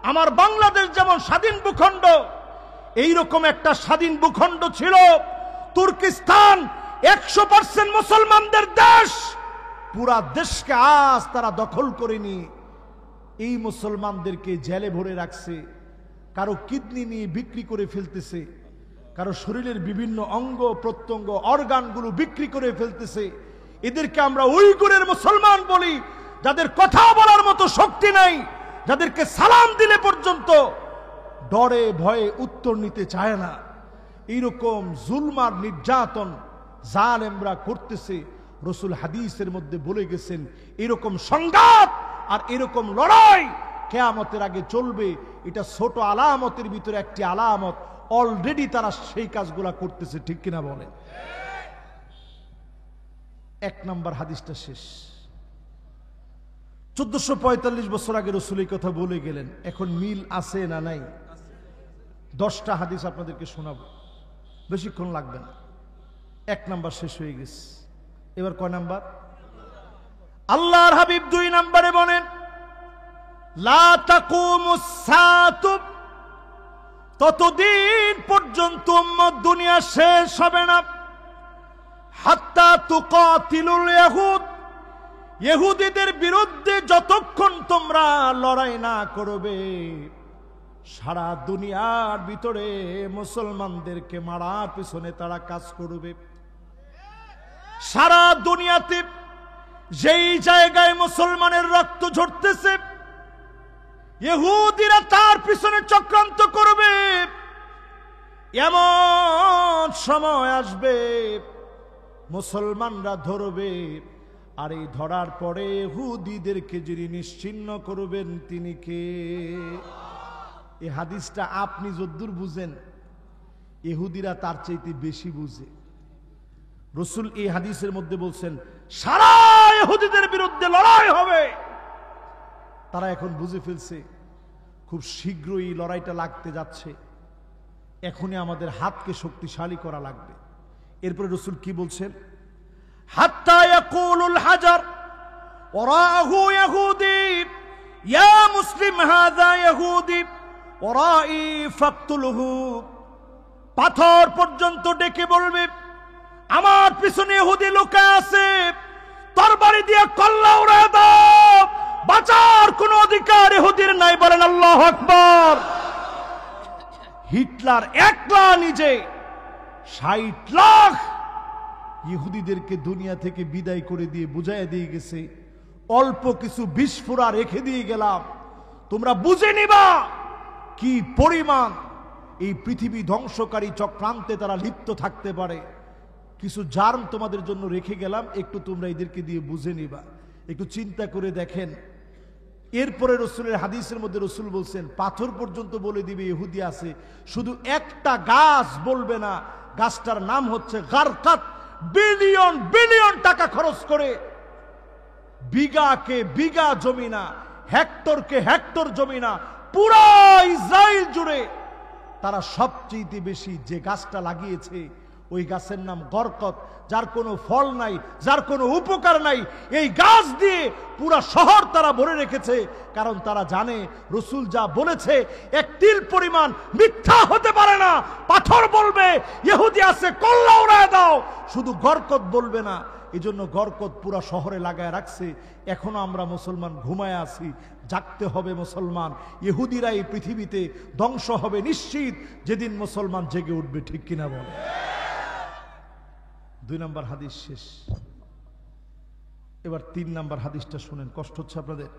আমার বাংলাদেশ যেমন স্বাধীন ভূখণ্ড, এইরকম একটা স্বাধীন ভূখণ্ড ছিল তুর্কিস্তান। 100% মুসলমানদের দেশ, পুরা দেশকে আজ তারা দখল করে নিয়ে এই মুসলমানদেরকে জেলে ভরে রাখছে। কারো কিডনি নিয়ে বিক্রি করে ফেলতেছে, কারো শরীরের বিভিন্ন অঙ্গ প্রত্যঙ্গ অর্গানগুলো বিক্রি করে ফেলতেছে। এদেরকে আমরা উইগুরের মুসলমান বলি, যাদের কথা বলার মতো শক্তি নাই, যাদেরকে সালাম দিলে পর্যন্ত ডরে ভয়ে উত্তর নিতে চায় না। এইরকম জুলমার নির্যাতন জালেমরা করতেছে। রাসূল হাদিসের মধ্যে বলে গেছেন এরকম সংঘাত আর এরকম লড়াই কিয়ামতের আগে চলবে। এটা ছোট আলামতের ভিতরে একটি আলামত। অলরেডি তারা সেই কাজগুলা করতেছে, ঠিক কিনা বলেন? 1 নম্বর হাদিসটা শেষ। 1445 বছর আগে রাসূল এই কথা বলে গেলেন। এখন মিল আছে না নাই? 10টা হাদিস আপনাদেরকে শোনাবো, বেশিক্ষণ লাগবে না। 1 নাম্বার শেষ হয়ে গেছে, এবার কয় নাম্বার? আল্লাহর হাবিব 2 নম্বরে বলেন লা তাকুমুস সাআতু, ততদিন পর্যন্ত উম্মত দুনিয়া শেষ হবে না। হাত্তা তুকাতিলুল ইয়াহুদ, ইহুদিদের বিরুদ্ধে যতক্ষণ তোমরা লড়াই না করবে, সারা দুনিয়ার ভিতরে মুসলমানদেরকে মারার পিছনে তারা কাজ করবে। সারা দুনিয়াতে যেই জায়গায় মুসলমানের রক্ত ঝরতেছে, ইহুদিরা তার পিছনে চক্রান্ত করবে। এমন সময় আসবে মুসলমানরা ধরবে, আর এই ধরার পরে ইহুদিদেরকে যিনি নিশ্চিহ্ন করবেন তিনি কে? এই হাদিসটা আপনি যদ্দূর বুঝেন, ইহুদিরা তার চাইতে বেশি বুঝে। রাসূল এই হাদিসের মধ্যে বলছেন সারা ইহুদিদের বিরুদ্ধে লড়াই হবে। তারা এখন বুঝে ফেলছে খুব শীঘ্রই লড়াইটা লাগতে যাচ্ছে, এখনই আমাদের হাতকে শক্তিশালী করা লাগবে। এরপরে রাসূল কি বলছেন? হাত্তা ইয়াকুলুল হাজার ওয়ারাহু ইয়াহুদি ইয়া মুসলিম হাযা ইয়াহুদি ওয়ারাই ফাকতুলহু। পাথর পর্যন্ত ডেকে বলবে, আমার পিছনে ইহুদি লুকায় আছে, তরবারি দিয়ে কল্লা উড়ায় দাও, বাঁচার কোন অধিকার ইহুদির নাই। বলেন আল্লাহু আকবার। হিটলার একলা নিজে ৬০ লাখ ইহুদিদেরকে দুনিয়া থেকে বিদায় করে দিয়ে বুঝাইয়া দিয়ে গেছে, অল্প কিছু বিস্ফোরা রেখে দিয়ে গেলাম, তোমরা বুঝে নিবা কি পরিমাণ এই পৃথিবী ধ্বংসকারী চক্রান্তে তারা লিপ্ত থাকতে পারে। কিছু জার্ম তোমাদের জন্য রেখে গেলাম, একটু তোমরা এদেরকে দিয়ে বুঝে নিবা। একটু চিন্তা করে দেখেন। এরপরে রাসূলের হাদিসের মধ্যে রাসূল বলছেন, পাথর পর্যন্ত বলে দিবে ইহুদি আছে, শুধু একটা গাছ বলবে না, গাছটার নাম হচ্ছে গারকাত। বিলিয়ন বিলিয়ন টাকা খরচ করে, বিঘাকে বিঘা জমি না, হেক্টরকে হেক্টর জমি না, পুরা ইসরায়েল জুড়ে তারা সবচেয়ে বেশি যে গাছটা লাগিয়েছে ওই গাছের নাম গরকত, যার কোনো ফল নাই, যার কোনো উপকার নাই। এই গাছ দিয়ে পুরা শহর তারা ভরে রেখেছে, কারণ তারা জানে রাসূল যা বলেছে এক তিল পরিমাণ মিথ্যা হতে পারে না। পাথর বলবে ইহুদি আছে, কল্লা উড়ায় দাও, শুধু গরকত বলবে না। এজন্য গরকত পুরা শহরে লাগায় রাখছে। এখনো আমরা মুসলমান ঘুমায় আছি, জাগতে হবে মুসলমান। ইহুদিরা এই পৃথিবীতে ধ্বংস হবে নিশ্চিত যেদিন মুসলমান জেগে উঠবে, ঠিক কিনা বলে? ২ নম্বর হাদিস শেষ। এবার ৩ নম্বর হাদিসটা শুনেন, কষ্ট হচ্ছে আপনাদের?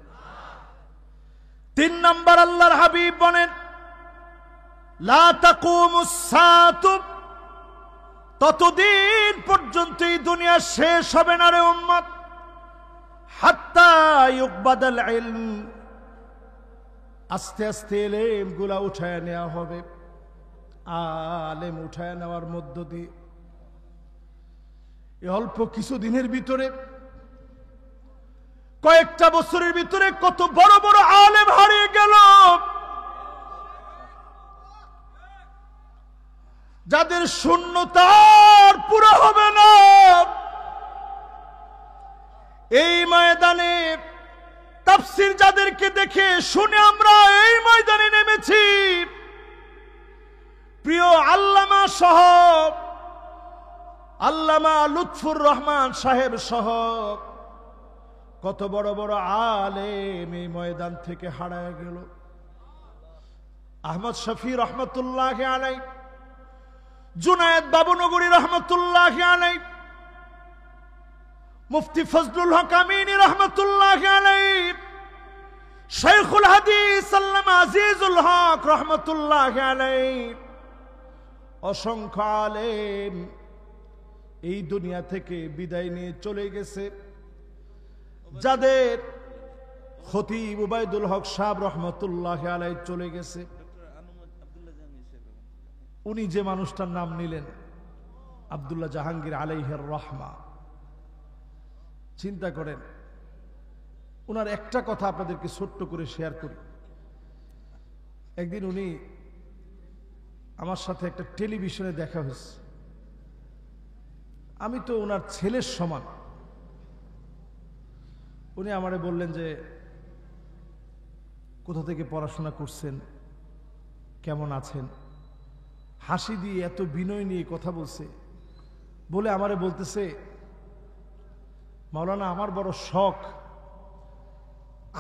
৩ নম্বর আল্লাহর হাবিব বলেন, লা তাকুমুস সাআতু, ততদিন পর্যন্ত এই দুনিয়া শেষ হবে না রে উম্মত, হাত্তা ইউকবাদাল ইলম, আস্তে আস্তে ইলম গুলা উঠায় নেওয়া হবে। আলেম উঠায় নেওয়ার মধ্য দিয়ে অল্প কিছু দিনের ভিতরে, কয়েকটা বছরের ভিতরে কত বড় বড় আলেম হারিয়ে গেল, যাদের শূন্যতা আর পুরো হবে না। এই ময়দানে তাফসীর যাদেরকে দেখে শুনে আমরা এই ময়দানে নেমেছি, প্রিয় আল্লামা সহ, আল্লামা লুৎফুর রহমান সাহেব সহ কত বড় বড় আলেম এই ময়দান থেকে হারায় গেল। আহমদ শফি রহমতুল্লাহ আলাইহি, জুনায়েদ বাবুনগরী রহমতুল্লাহ আলাইহি, মুফতি ফজলুল হক আমিনী রহমতুল্লাহ আলাইহি, শাইখুল হাদিস আল্লামা আজিজুল হক রহমতুল্লাহ আলাইহি, অসংখ্য আলেম এই দুনিয়া থেকে বিদায় নিয়ে চলে গেছে। যাদের খতিব উবাইদুল হক সাহেব রহমতুল্লাহ আলাইহি চলে গেছে, উনি যে মানুষটার নাম নিলেন আব্দুল্লাহ জাহাঙ্গীর আলাইহির রহমা, চিন্তা করেন উনার একটা কথা আপনাদেরকে ছোট্ট করে শেয়ার করি। একদিন উনি আমার সাথে একটা টেলিভিশনে দেখা হয়েছে। আমি তো ওনার ছেলের সমান। উনি আমারে বললেন যে কোথা থেকে পড়াশোনা করছেন, কেমন আছেন, হাসি দিয়ে এত বিনয় নিয়ে কথা বলছে। বলে আমারে বলতেছে, মাওলানা আমার বড় শখ,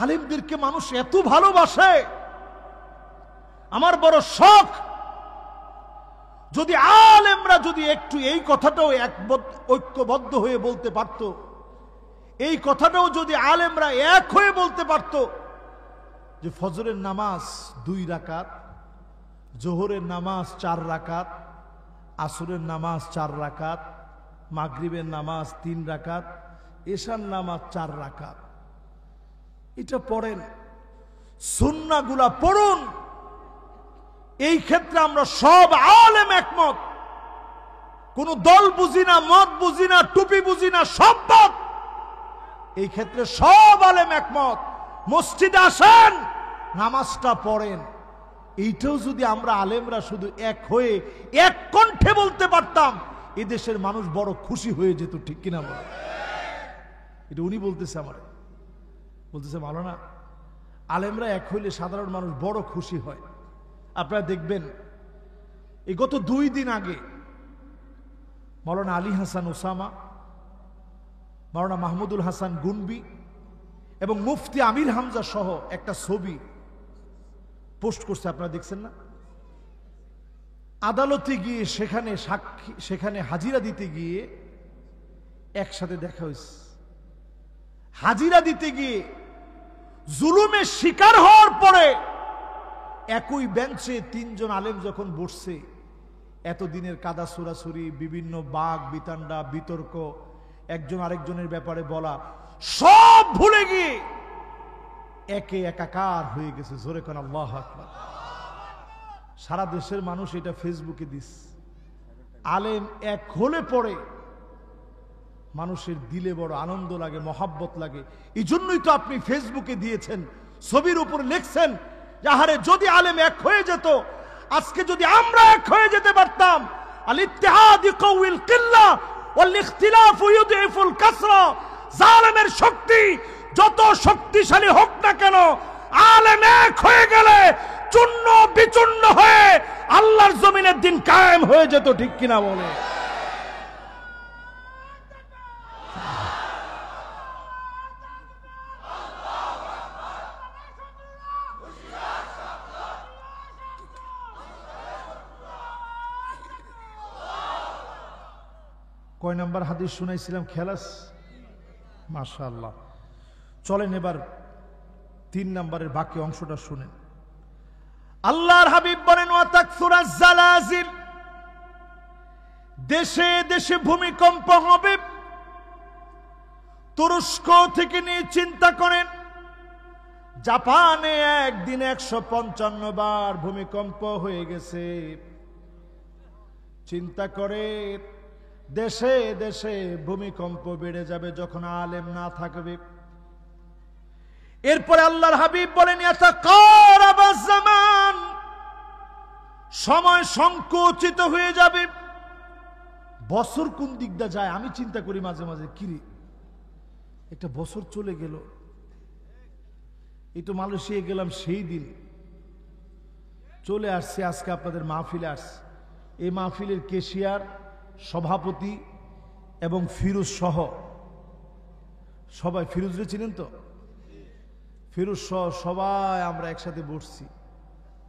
আলেমদেরকে মানুষ এত ভালোবাসে, আমার বড় শখ যদি আলেমরা যদি একটু এই কথাটাও ঐক্যবদ্ধ হয়ে বলতে পারত, এই কথাটাও যদি আলেমরা এক হয়ে বলতে পারত যে ফজরের নামাজ 2 রাকাত, জোহরের নামাজ 4 রাকাত, আসরের নামাজ 4 রাকাত, মাগরিবের নামাজ 3 রাকাত, এশার নামাজ 4 রাকাত, এটা পড়েন, সুন্নাহগুলা পড়ুন। এই ক্ষেত্রে আমরা সব আলেম একমত, কোন দল বুঝি না, মত বুঝি না, টুপি বুঝি না, সব বাদ। এই ক্ষেত্রে সব আলেম একমত। মসজিদে আসেন, নামাজটা পড়েন, এইটাও যদি আমরা আলেমরা শুধু এক হয়ে এক কণ্ঠে বলতে পারতাম, এদেশের মানুষ বড় খুশি হয়ে যেত, ঠিক কিনা বলে? এটা উনি বলতেছে, আমার বলতেছে মাওলানা, আলেমরা এক হইলে সাধারণ মানুষ বড় খুশি হয়। আপনারা দেখবেন এই গত 2 দিন আগে মাওলানা আলী হাসান ওসামা, মাওলানা মাহমুদুল হাসান গুনবি এবং মুফতি আমির হামজা সহ একটা ছবি পোস্ট করছে, আপনারা দেখছেন না? আদালতে গিয়ে সেখানে হাজিরা দিতে গিয়ে একসাথে দেখা হয়েছে। হাজিরা দিতে গিয়ে জুলুমের শিকার হওয়ার পরে একই বেঞ্চে 3 জন আলেম যখন বসছে, এতদিনের কাদা সুরাসুরি, বিভিন্ন বাগ বিতান্ডা, বিতর্ক, একজন আরেকজনের ব্যাপারে বলা, সব ভুলে গিয়ে একে একাকার হয়ে গেছে। জোরে কোন আল্লাহু আকবার। সারা দেশের মানুষ এটা ফেসবুকে দিস। আলেম এক হলে পরে মানুষের দিলে বড় আনন্দ লাগে, মহাব্বত লাগে। এই জন্যই তো আপনি ফেসবুকে দিয়েছেন, ছবির উপর লিখছেন, যাহারে যদি আলেম এক হয়ে যেত, আজকে যদি আমরা এক হয়ে যেতে পারতাম, আল ইত্তিহাদ ইয়াকুল কিল্লা ওয়াল ইখতিলাফ ইউযিফুল কাসরা, জালেমের শক্তি যত শক্তিশালী হোক না কেন, আলেম এক হয়ে গেলে চূর্ণ বিচূর্ণ হয়ে আল্লাহর জমিনের দিন কায়েম হয়ে যেত, ঠিক কিনা বলে? কয় নাম্বার হাদিস শুনাইছিলাম খেলাস? মাশাআল্লাহ। চলেন এবার 3 নম্বরের বাকি অংশটা শুনেন। আল্লাহর হাবিব বলেন, ওয়া তাকসুরাজ জালাজিল, দেশে দেশে ভূমিকম্প হবে। তুরস্ক থেকে নিয়ে চিন্তা করেন, জাপানে একদিন 155 বার ভূমিকম্প হয়ে গেছে। চিন্তা করে দেশে দেশে ভূমিকম্প বেড়ে যাবে যখন আলেম না থাকবে। এরপরে আল্লাহর হাবিব বলেন, ইয়াতাকারাবাজ জামান, সময় সংকুচিত হয়ে যাবে। বছর কোন দিক দিয়ে যায় আমি চিন্তা করি মাঝে মাঝে, কিরে একটা বছর চলে গেল। এই তো মালয়েশিয়া গেলাম, সেই দিন চলে আসছে, আজকে আপনাদের মাহফিলে আসছে। এই মাহফিলের কেশিয়ার, সভাপতি এবং ফিরোজ সহ সবাই, ফিরোজরে চিনেন তো? ফিরোজ সহ সবাই আমরা একসাথে বসছি।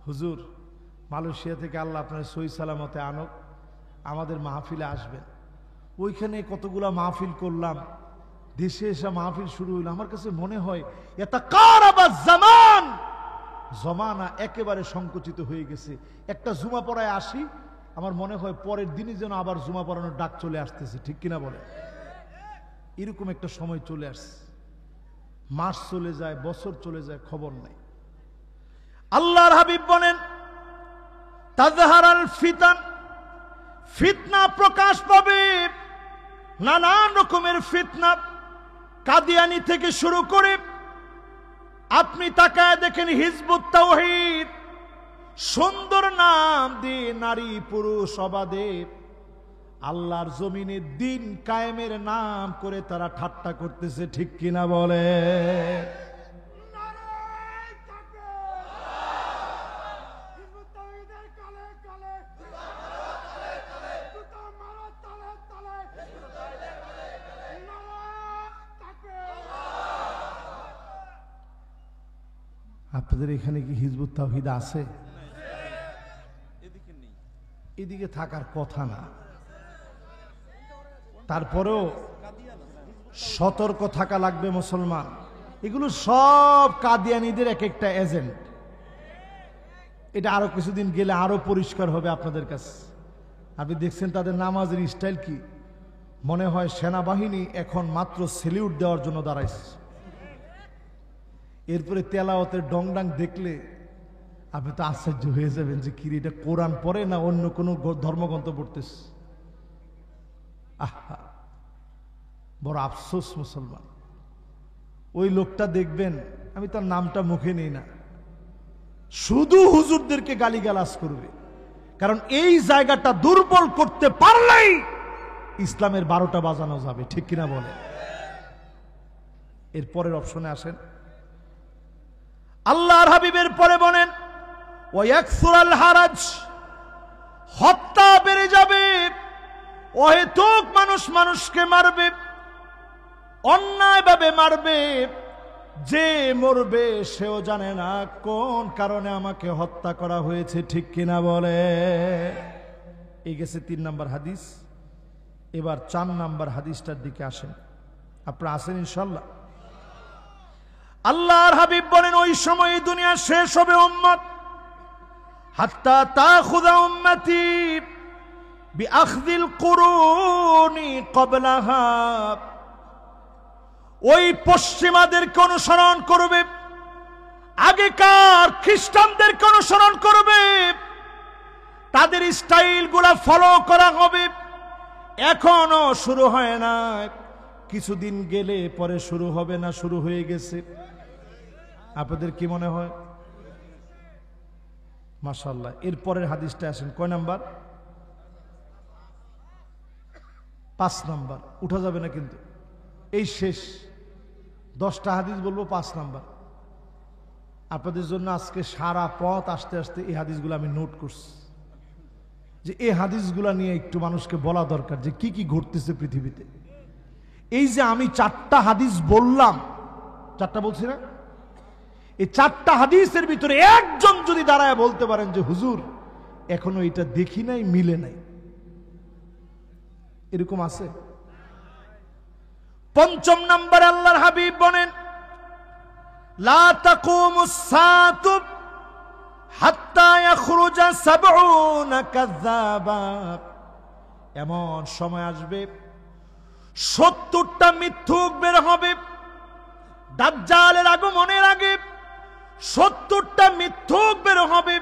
হুজুর, মালয়েশিয়া থেকে আল্লাহ আপনার সহি সালামতে আনক, আমাদের মাহফিলে আসবেন। ওইখানে কতগুলা মাহফিল করলাম, দেশে এসে মাহফিল শুরু হইল। আমার কাছে মনে হয় ইয়াতাকারাবাজ জামান, জমানা একেবারে সংকুচিত হয়ে গেছে। একটা জুমা পড়ায় আসি, আমার মনে হয় পরের দিনই যেন আবার জুমা পড়ানোর ডাক চলে আসতেছে, ঠিক কিনা বলে? এরকম একটা সময় চলে আসছে। মাস চলে যায়, বছর চলে যায়, খবর নাই। আল্লাহর হাবিব বলেন, তাজহারাল ফিতান, ফিতনা প্রকাশ পাবে। নানান রকমের ফিতনা, কাদিয়ানি থেকে শুরু করে আপনি তাকায় দেখেন হিজবুত তাওহীদ, সুন্দর নাম দিয়ে নারী পুরুষ অবাধে আল্লাহর জমিনে দিন কায়েমের নাম করে তারা ঠাট্টা করতেছে, ঠিক কিনা বলে? আপনাদের এখানে কি হিজবুত তাওহীদ আছে? এদিকে থাকার কথা না। তারপরেও সতর্ক থাকা লাগবে মুসলমান। এগুলো সব কাদিয়ানীদের এক একটা এজেন্ট। এটা আরো কিছুদিন গেলে আরো পরিষ্কার হবে আপনাদের কাছে। আপনি দেখছেন তাদের নামাজের স্টাইল কি, মনে হয় সেনাবাহিনী এখন মাত্র সেলিউট দেওয়ার জন্য দাঁড়াইছে। এরপরে তেলাওয়াতের ডংডাং দেখলে আপনি তো আশ্চর্য হয়ে যাবেন যে কি এটা কোরআন পড়ে না অন্য কোনো ধর্মগ্রন্থ পড়তেছে। আহা, বড় আফসোস মুসলমান। ওই লোকটা দেখবেন, আমি তার নামটা মুখে নেই না, শুধু হুজুরদেরকে গালিগালাজ করবে, কারণ এই জায়গাটা দুর্বল করতে পারলেই ইসলামের 12টা বাজানো যাবে, ঠিক কিনা বলে? এর পরের অপশনে আসেন, আল্লাহর হাবিবের পরে বলেন ওয়ায়াকসুরাল হারাজ, হত্যা বেড়ে যাবে, অহেতুক মানুষ মানুষকে মারবে, অন্যায়ভাবে মারবে, যে মরবে সেও জানে না কোন কারণে আমাকে হত্যা করা হয়েছে, ঠিক কিনা বলে? এই গেছে 3 নাম্বার হাদিস। এবার 4 নাম্বার হাদিসটার দিকে আসেন। আপনারা আসেন ইনশাআল্লাহ? আল্লাহর হাবিব বলেন ওই সময় দুনিয়া শেষ হবে উম্মত, হাত্তা তাখুযা উম্মতি বিআখযিল কুরুনি ক্বাবলাহা, ওই পশ্চিমাদেরকে অনুসরণ করবে, আগেকার খ্রিস্টানদেরকে অনুসরণ করবে, তাদের স্টাইল গুলা ফলো করা হবে। এখনো শুরু হয় না, কিছুদিন গেলে পরে শুরু হবে না, শুরু হয়ে গেছে। আপনাদের কি মনে হয়? মাশাআল্লাহ। এর পরের হাদিসটা আসেন, কয় নাম্বার? 5 নাম্বার। উঠা যাবে না কিন্তু, এই শেষ 10টা হাদিস বলবো, 5 নাম্বার। আপনাদের জন্য আজকে সারা পথ আসতে আসতে এই হাদিসগুলো আমি নোট করছি, যে এই হাদিসগুলো নিয়ে একটু মানুষকে বলা দরকার যে কি কি ঘটতেছে পৃথিবীতে। এই যে আমি 4টা হাদিস বললাম, 4টা বলছি না, এই 4টা হাদিসের ভিতরে একজন যদি দাঁড়ায় বলতে পারেন যে হুজুর এখনো এটা দেখি নাই, মিলে নাই, এরকম আছে? 5 নম্বরে আল্লাহর হাবিব বলেন লা তাকুমুস সাআতু হাত্তা ইয়াখরুজা 70 কাযাবা, এমন সময় আসবে 70টা মিথ্যুক বের হবে। দাজ্জালের আগমনের আগে 70টা মিথ্যুক বের হবে।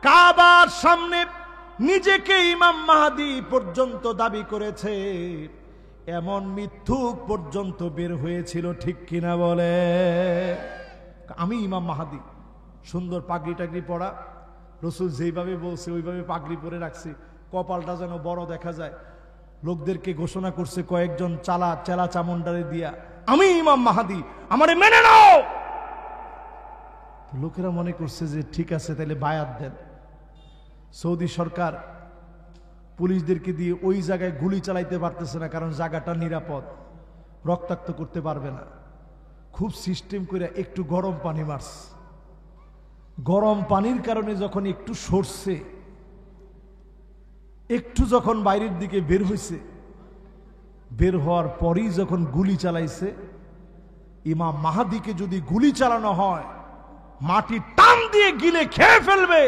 কাবার সামনে নিজেকে ইমাম মাহদী পর্যন্ত দাবি করেছে, এমন মিথ্যুক পর্যন্ত বের হয়েছিল, ঠিক কিনা বলে? আমি ইমাম মাহদী, সুন্দর পাগড়ি টাগড়ি পরা, রসুল যেইভাবে বলছে ওইভাবে পাগড়ি পরে রাখছি, কপালটা যেন বড় দেখা যায়। লোকদেরকে ঘোষণা করছে কয়েকজন চেলা চামুন্ডারে দিয়া, আমি ইমাম মাহদী, আমারে মেনে নাও। লোকেরা মনে করছে যে ঠিক আছে, তাহলে বায়াত দেন। সৌদি সরকার পুলিশদেরকে দিয়ে ওই জায়গায় গুলি চালাইতে পারতেছে না, কারণ জায়গাটা নিরাপদ, রক্তাক্ত করতে পারবে না। খুব সিস্টেম করে একটু গরম পানি মারছে। গরম পানির কারণে যখন একটু সরছে, একটু যখন বাইরের দিকে বের হয়েছে, বের হওয়ার পরই যখন গুলি চালাইছে, ইমাম মাহদীকে যদি গুলি চালানো হয় মাটি টান দিয়ে গিলে খেয়ে ফেলবে,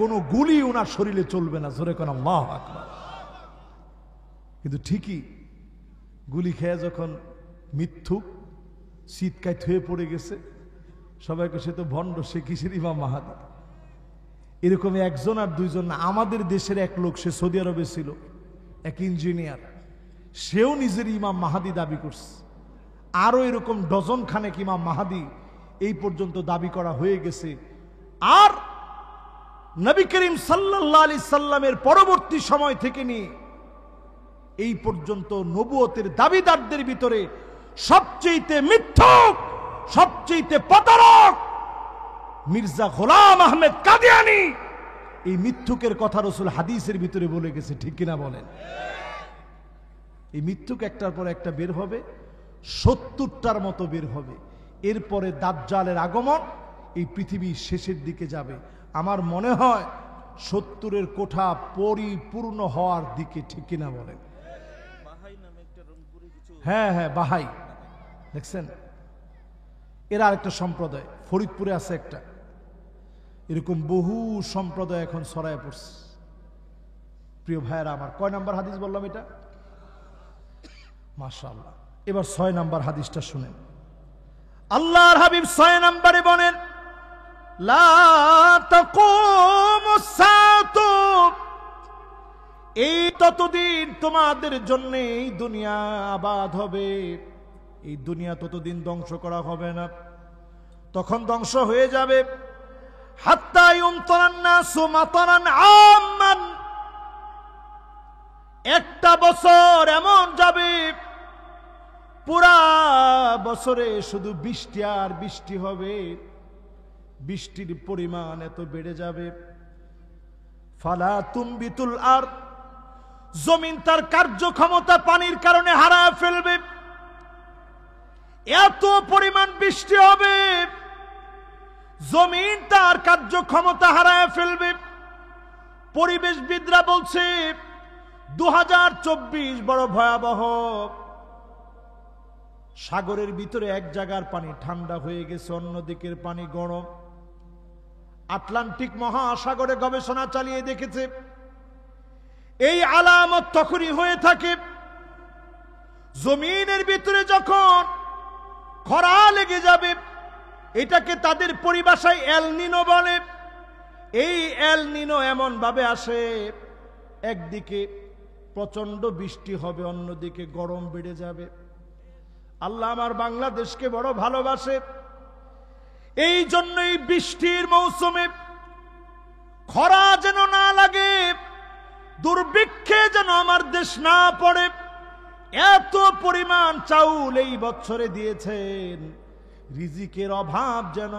কোনো গুলি ওনার শরীরে চলবে না। জোরে কোন আল্লাহু আকবার। কিন্তু ঠিকই গুলি খেয়ে যখন মিথ্যুক শীতকায় থুয়ে পড়ে গেছে, সবাইকে সে তো ভণ্ড, সে কিসের ইমাম মাহদী। এরকম একজন আর দুইজন না, আমাদের দেশের এক লোক, সে সৌদি আরবে ছিল, এক ইঞ্জিনিয়ার, সেও নিজের ইমাম মাহদী দাবি করছে। আরো এরকম ডজন খানেক ইমাম মাহদী এই পর্যন্ত দাবি করা হয়ে গেছে। আর নবী করিম সাল্লাল্লাহু আলাইহি সাল্লামের পরবর্তী সময় থেকে নিয়ে এই পর্যন্ত নবুয়তের দাবিদারদের ভিতরে সবচেয়ে মিথ্যুক, সবচেয়ে প্রতারক মির্জা গোলাম আহমেদ কাদিয়ানী। এই মিথ্যুকের কথা রাসূল হাদিসের ভিতরে বলে গেছে, ঠিক কিনা বলেন? এই মিথ্যুক একটার পর একটা বের হবে, 70টার মতো বের হবে। এরপরে দাজ্জালের আগমন, এই পৃথিবীর শেষের দিকে যাবে। আমার মনে হয় 70-এর কোঠা পরিপূর্ণ হওয়ার দিকে, ঠিক কিনা বলেন? হ্যাঁ হ্যাঁ, বাহাই দেখছেন, এরা আরেকটা সম্প্রদায়, ফরিদপুরে আছে একটা, এরকম বহু সম্প্রদায় এখন ছড়ায় পড়ছে। প্রিয় ভাইয়েরা আমার, কয় নাম্বার হাদিস বললাম এটা? মাশাআল্লাহ। এবার 6 নাম্বার হাদিসটা শুনেন। আল্লাহর হাবিব 6 নম্বরে বলেন লা তাকুমুস সাআতু, এই ততদিন তোমাদের জন্য এই দুনিয়া আবাদ হবে, এই দুনিয়া ততদিন ধ্বংস করা হবে না। তখন ধ্বংস হয়ে যাবে হাত্তা ইউমতারান নাসু মাতারান আম্মান, একটা বছর এমন যাবে পুরা বছরে শুধু বৃষ্টি আর বৃষ্টি হবে, বৃষ্টির পরিমাণ এত বেড়ে যাবে। ফালা তুমবিতুল আরদ, জমিন তার কার্যক্ষমতা পানির কারণে হারায় ফেলবে। এত পরিমাণ বৃষ্টি হবে, জমিন তার কার্যক্ষমতা হারায় ফেলবে। পরিবেশবিদরা বলছে 2024 বড় ভয়াবহ। সাগরের ভিতরে এক জায়গার পানি ঠান্ডা হয়ে গেছে, অন্যদিকের পানি গরম। আটলান্টিক মহাসাগরে গবেষণা চালিয়ে দেখেছে এই আলামত তখনই হয়ে থাকে জমিনের ভিতরে যখন খরা লেগে যাবে। এটাকে তাদের পরিভাষায় এল নিনো বলে। এই এল নিনো এমন ভাবে আসে, একদিকে প্রচন্ড বৃষ্টি হবে, অন্যদিকে গরম বেড়ে যাবে। আল্লাহ আমার বাংলাদেশকে বড় ভালোবাসে, এই জন্যই বৃষ্টির মৌসুমে খরা যেন না লাগে, দুর্ভিক্ষে যেন আমার দেশ না পড়ে, এত পরিমাণ চাউল এই বছরে দিয়েছেন, রিজিকের অভাব যেন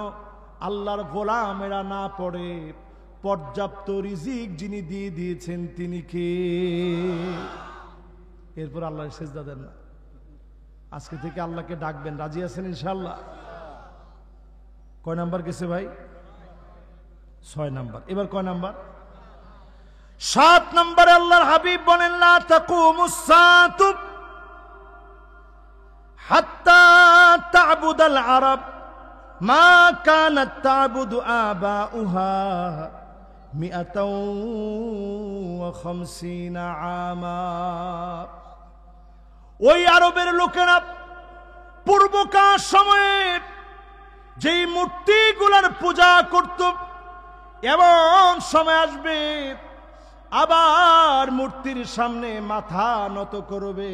আল্লাহর গোলামেরা না পড়ে। পর্যাপ্ত রিজিক যিনি দিয়ে দিয়েছেন তিনি কে? এরপর আল্লাহর সেজদা দেন না। আজকে থেকে আল্লাহকে ডাকবেন, রাজি আছেন ইনশাআল্লাহ? কয় নাম্বার গেছে ভাই? 6 নাম্বার। এবার কয় নাম্বার? 7 নম্বরে আল্লাহর হাবিব বলেন, লা তাকুমুস সাআতু হাত্তা তা'বুদাল আরব মা কানাত তা'বুদু আবাউহা 150 আমা। ওই আরবের লোকেরা পূর্বকার সময়ে যেই মূর্তিগুলোর পূজা করত, এমন সময় আসবে আবার মূর্তির সামনে মাথা নত করবে।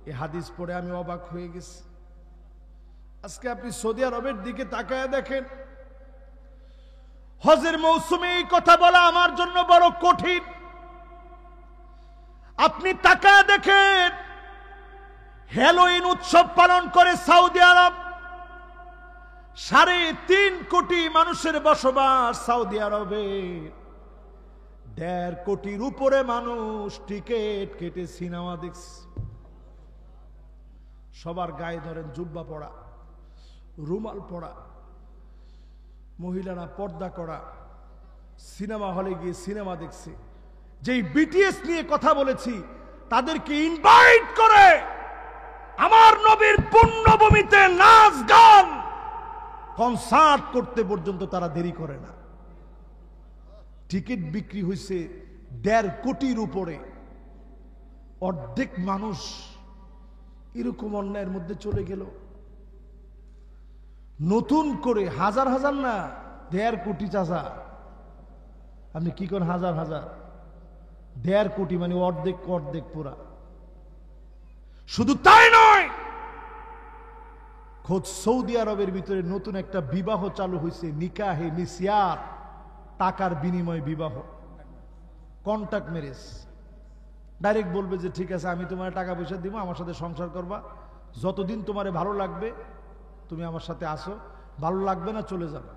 এই হাদিস পড়ে আমি অবাক হয়ে গেছি। আজকে আপনি সৌদি আরবের দিকে তাকায় দেখেন, হজের মৌসুমে এই কথা বলা আমার জন্য বড় কঠিন। আপনি তাকায় দেখেন, হ্যালোইন উৎসব পালন করে সৌদি আরব। 3.5 কোটি মানুষের বসবাস সৌদি আরবে। 1.5 কোটির উপরে মানুষ টিকিট কেটে সিনেমা দেখছে। সবার গায়ে ধরেন জুব্বা পরা, রুমাল পরা, মহিলারা পর্দা করা, সিনেমা হলে গিয়ে সিনেমা দেখছে। যেই বিটিএস নিয়ে কথা বলেছি, তাদেরকে ইনভাইট করে আমার নবীর পুণ্যভূমিতে নাচ গান কনসার্ট করতে পর্যন্ত তারা দেরি করে না। টিকিট বিক্রি হয়েছে 1.5 কোটির উপরে। অর্ধেক মানুষ এরকম অন্যায়ের মধ্যে চলে গেল। নতুন করে হাজার হাজার না, 1.5 কোটি। চাচা আপনি কি করেন? হাজার হাজার, 1.5 কোটি মানে অর্ধেক অর্ধেক পুরা। শুধু তাই নয়, খোদ সৌদি আরবের ভিতরে নতুন একটা বিবাহ চালু হয়েছে, নিকাহে মিসিয়ার, টাকার বিনিময়ে বিবাহ, কন্ট্যাক্ট ম্যারেজ। ডাইরেক্ট বলবে যে ঠিক আছে, আমি তোমার টাকা পয়সা দিব, আমার সাথে সংসার করবা, যতদিন তোমারে ভালো লাগবে তুমি আমার সাথে আসো, ভালো লাগবে না চলে যাবে।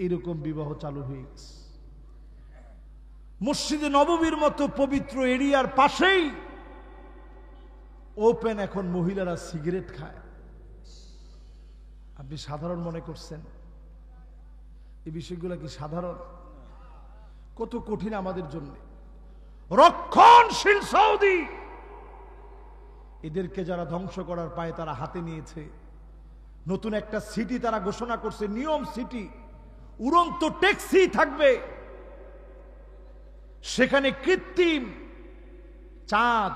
এরকম বিবাহ চালু হয়ে গেছে। মসজিদে নববীর মতো পবিত্র এরিয়ার পাশেই ওপেন এখন মহিলারা সিগারেট খায়। আপনি সাধারণ মনে করছেন? এই বিষয়গুলো কি সাধারণ? কত কঠিন আমাদের জন্য। রক্ষণশীল সৌদি, এদেরকে যারা ধ্বংস করার পায় তারা হাতে নিয়েছে। নতুন একটা সিটি তারা ঘোষণা করছে, নিয়ম সিটি। উড়ন্ত ট্যাক্সি থাকবে, সেখানে কৃত্রিম চাঁদ,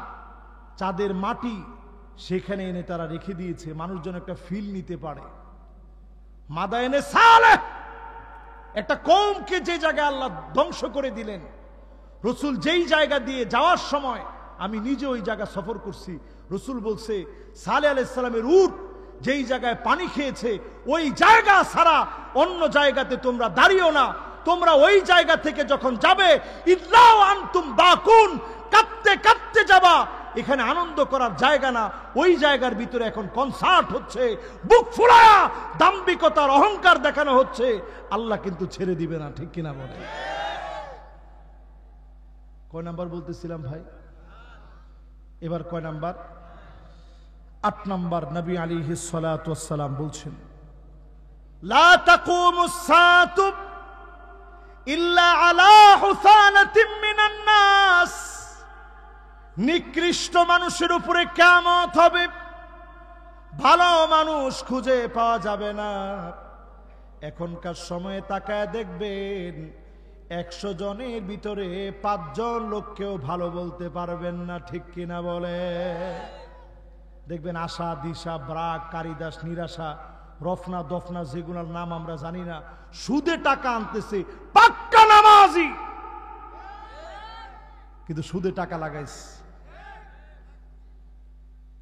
চাঁদের মাটি সেখানে এনে তারা রেখে দিয়েছে, মানুষজন একটা ফিল নিতে পারে। মাদায়েনে সালেহ, একটা কওমকে যে জায়গায় আল্লাহ ধ্বংস করে দিলেন, রসুল যেই জায়গা দিয়ে যাওয়ার সময়, আমি নিজে ওই জায়গা সফর করছি, রসুল বলছে সালেহ আলাইহিস সালামের উট যেই জায়গায় পানি খেয়েছে ওই জায়গা ছাড়া অন্য জায়গাতে তোমরা দাঁড়িও না। তোমরা ওই জায়গা থেকে যখন যাবে ইল্লাও আনতুম বাকুন, কাঁদতে কাঁদতে যাবা। এখানে আনন্দ করার জায়গা না, ওই জায়গার ভিতরে এখন কনসার্ট হচ্ছে, বুক ফুলায়া দাম্ভিকতার অহংকার দেখানো হচ্ছে। আল্লাহ কিন্তু ছেড়ে দিবে না, ঠিক কিনা বলে? কয় নাম্বার বলতেছিলাম ভাই? এবার কয় নাম্বার? 8 নাম্বার। নবী আলাইহিস সালাতু ওয়াস সালাম বলছেন, লা তাকুমুস সাআতু ইল্লা আলা হুসানাতিন মিনান নাস। নিকৃষ্ট মানুষের উপরে কিয়ামত হবে, ভালো মানুষ খুঁজে পাওয়া যাবে না। এখনকার সময়ে তাকায় দেখবেন 100 জনের ভিতরে 5 জন লোককেও ভালো বলতে পারবেন না, ঠিক কিনা বলে? দেখবেন আশা, দিশা, ব্রাক, কারিদাস, নিরাশা, রফনা, দফনা, যেগুলোর নাম আমরা জানি না, সুদে টাকা আনতেছে, পাক্কা নামাজি, কিন্তু সুদে টাকা লাগাইছে।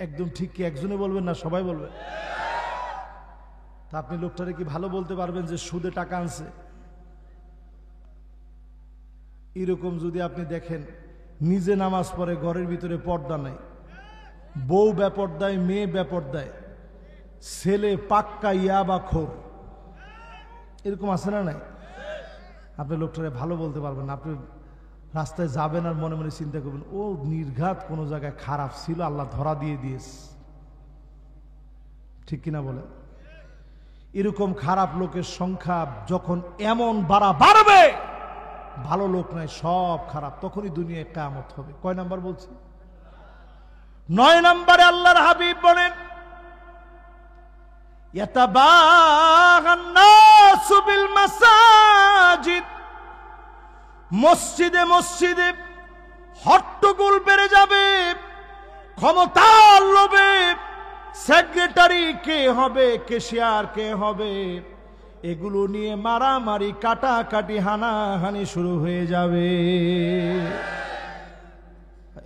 একদম ঠিক কি একজনে বলবেন না সবাই বলবেন? তা আপনি লোকটারে কি ভালো বলতে পারবেন যে সুদে টাকা আনছে? এরকম যদি আপনি দেখেন, নিজে নামাজ পড়ে, ঘরের ভিতরে পর্দা নাই, বউ বেপর্দায়, মেয়ে বেপর্দায়, ছেলে পাক্কা ইয়াবাখোর, এরকম আছে না নাই? আপনি লোকটারে ভালো বলতে পারবেন না। আপনি রাস্তায় যাবেন আর মনে মনে চিন্তা করবেন, ও নির্ঘাত কোনো জায়গায় খারাপ ছিল, আল্লাহ ধরা দিয়ে দিয়েছে, ঠিক কিনা বলেন? এরকম খারাপ লোকের সংখ্যা যখন এমন বাড়বে, ভালো লোক নাই, সব খারাপ, তখনই দুনিয়ায় কিয়ামত হবে। কয় নাম্বার বলছি? 9 নম্বরে আল্লাহর হাবিব বলেন, ইয়াতাবাগান নাসু বিল মাসাজিদ। মসজিদে মসজিদে হট্টগোল বেড়ে যাবে, ক্ষমতার লোভে সেক্রেটারি কে হবে, ক্যাশিয়ার কে হবে, এগুলো নিয়ে মারামারি, কাটাকাটি, হানাহানি শুরু হয়ে যাবে।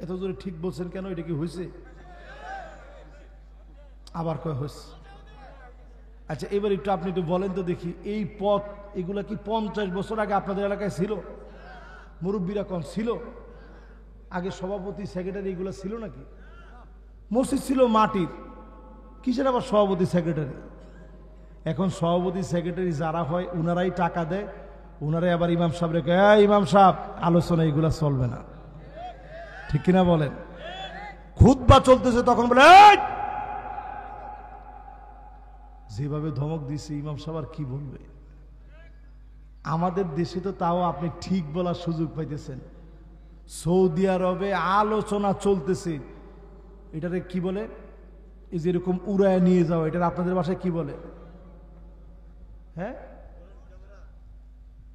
এত জোরে ঠিক বলছেন কেন? এটা কি হয়েছে? আবার কয় হয়েছে? আচ্ছা, এবার একটু আপনি একটু বলেন তো দেখি, এই পথ এগুলা কি 50 বছর আগে আপনাদের এলাকায় ছিল? মুরব্বীরা কোন ছিল? আগে সভাপতি, সেক্রেটারি এগুলো ছিল নাকি? মসজিদ ছিল মাটির, কিসের আবার সভাপতি, সেক্রেটারি? এখন সভাপতি, সেক্রেটারি যারা হয় উনারাই টাকা দেয়, উনারাই আবার ইমাম সাহেব রেখে, ইমাম সাহেব আলোচনা এগুলা চলবে না, ঠিক কিনা বলেন? খুতবা চলতেছে তখন বলে, যেভাবে ধমক দিছে ইমাম সাহেব আর কি বলবে? আমাদের দেশে তো তাও আপনি ঠিক বলার সুযোগ পাইতেছেন। সৌদি আরবে আলোচনা চলতেছে, এটারে কি বলে? এই যে এরকম উড়ায় নিয়ে যাওয়া, এটা আপনাদের বাসায় কি বলে? হ্যাঁ,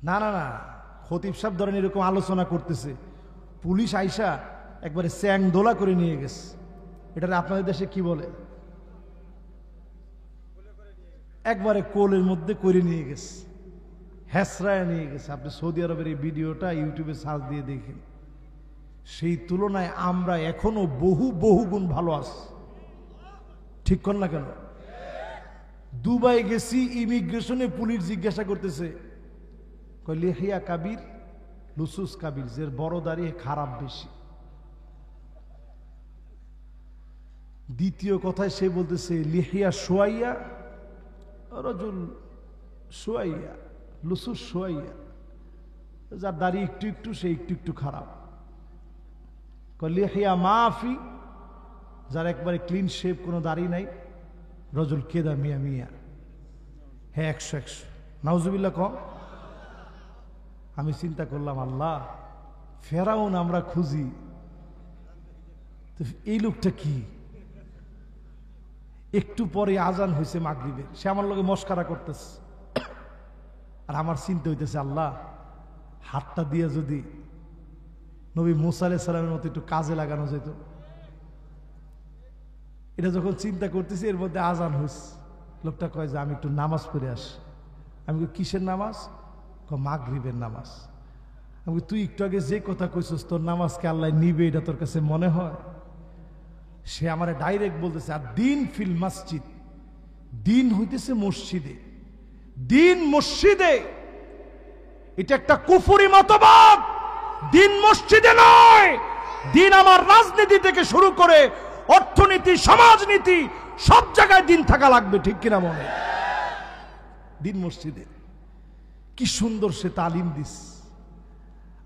না না না, খতিব সাহেব ধরেন এরকম আলোচনা করতেছে, পুলিশ আইসা একবারে চ্যাং দোলা করে নিয়ে গেছে, এটারে আপনাদের দেশে কি বলে? একবারে কোলের মধ্যে করে নিয়ে গেছে, হেসরায় নিয়ে গেছে। আপনি সৌদি আরবের এই ভিডিওটা ইউটিউবে সার্চ দিয়ে দেখেন। সেই তুলনায় আমরা এখনো বহু বহু গুণ ভালো আছি, ঠিক কর না কেন? দুবাই গেছি, ইমিগ্রেশনে পুলিশ জিজ্ঞাসা করতেছে, লিহিয়া কাবির লুসুস কাবির, যে বড় দাঁড়িয়ে খারাপ বেশি। দ্বিতীয় কথায় সে বলতেছে লিহিয়া সোয়াইয়া রজুল সোয়াইয়া লুসুস সোয়াইয়া, যার দাড়ি একটু একটু সে একটু একটু খারাপ। লিহিয়া মাফি, যার একবারে ক্লিন শেভ, কোনো দাড়ি নাই, রজুল কেদা মিয়া মিয়া। হ্যাঁ, 100 নাউজুবিল্লাহ কম। আমি চিন্তা করলাম, আল্লাহ, ফেরাউন আমরা খুঁজি, এই লোকটা কি? একটু পরে আজান হয়েছে মাগরিবের, সে আমার লগে মস্কারা করতেছে, আর আমার চিন্তা হইতেছে, আল্লাহ, হাতটা দিয়ে যদি নবী মুসা আলাইহিস সালামের মতো একটু কাজে লাগানো যেত। এটা যখন চিন্তা করতেছি, এর মধ্যে আজান হয়েছে। লোকটা কয় যে আমি একটু নামাজ পড়ে আসি। আমি কিসের নামাজ? মাগরিবের নামাজ। আমি তুই একটু আগে যে কথা কইছিস তোর নামাজকে আল্লাহ নিবে, এটা তোর কাছে মনে হয়? সে আমারে ডাইরেক্ট বলতেছে, আর দিন ফিল মসজিদ, দিন হইতেছে মসজিদে, দিন মসজিদে। এটা একটা কুফরি মতবাদ। দিন মসজিদে নয়, দিন আমার রাজনীতি থেকে শুরু করে অর্থনীতি, সমাজনীতি, সব জায়গায় দিন থাকা লাগবে, ঠিক কিনা মনে? দিন মসজিদে। কি সুন্দর সে তালিম দিস।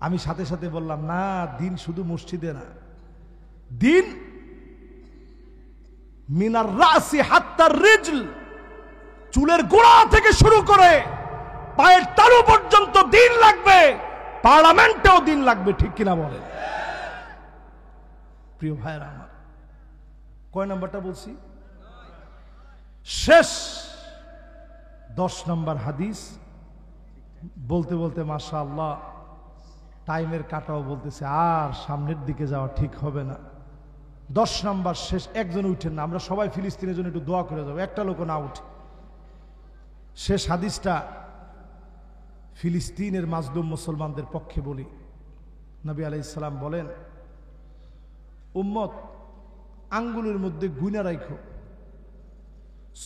আমি সাথে সাথে বললাম, না, দিন শুধু মসজিদে না, দিন মিনার রাসি হাত্তার রিজল, চুলের গোড়া থেকে শুরু করে পায়ের তালু পর্যন্ত দিন লাগবে। পার্লামেন্টেও দিন লাগবে, ঠিক কিনা বলে? প্রিয় ভাইরা আমার, কয় নাম্বারটা বলছি? শেষ 10 নম্বর হাদিস। বলতে বলতে মাশাআল্লাহ টাইমের কাটাও বলতেছে আর সামনের দিকে যাওয়া ঠিক হবে না। 10 নম্বর শেষ। একজন উঠেন না, আমরা সবাই ফিলিস্তিনের জন্য একটু দোয়া করে যাবো, একটা লোক না উঠে। শেষ হাদিসটা ফিলিস্তিনের মাজলুম মুসলমানদের পক্ষে বলি। নবী আলাইহিস সালাম বলেন, উম্মত আঙ্গুলের মধ্যে গুইনা রাখো,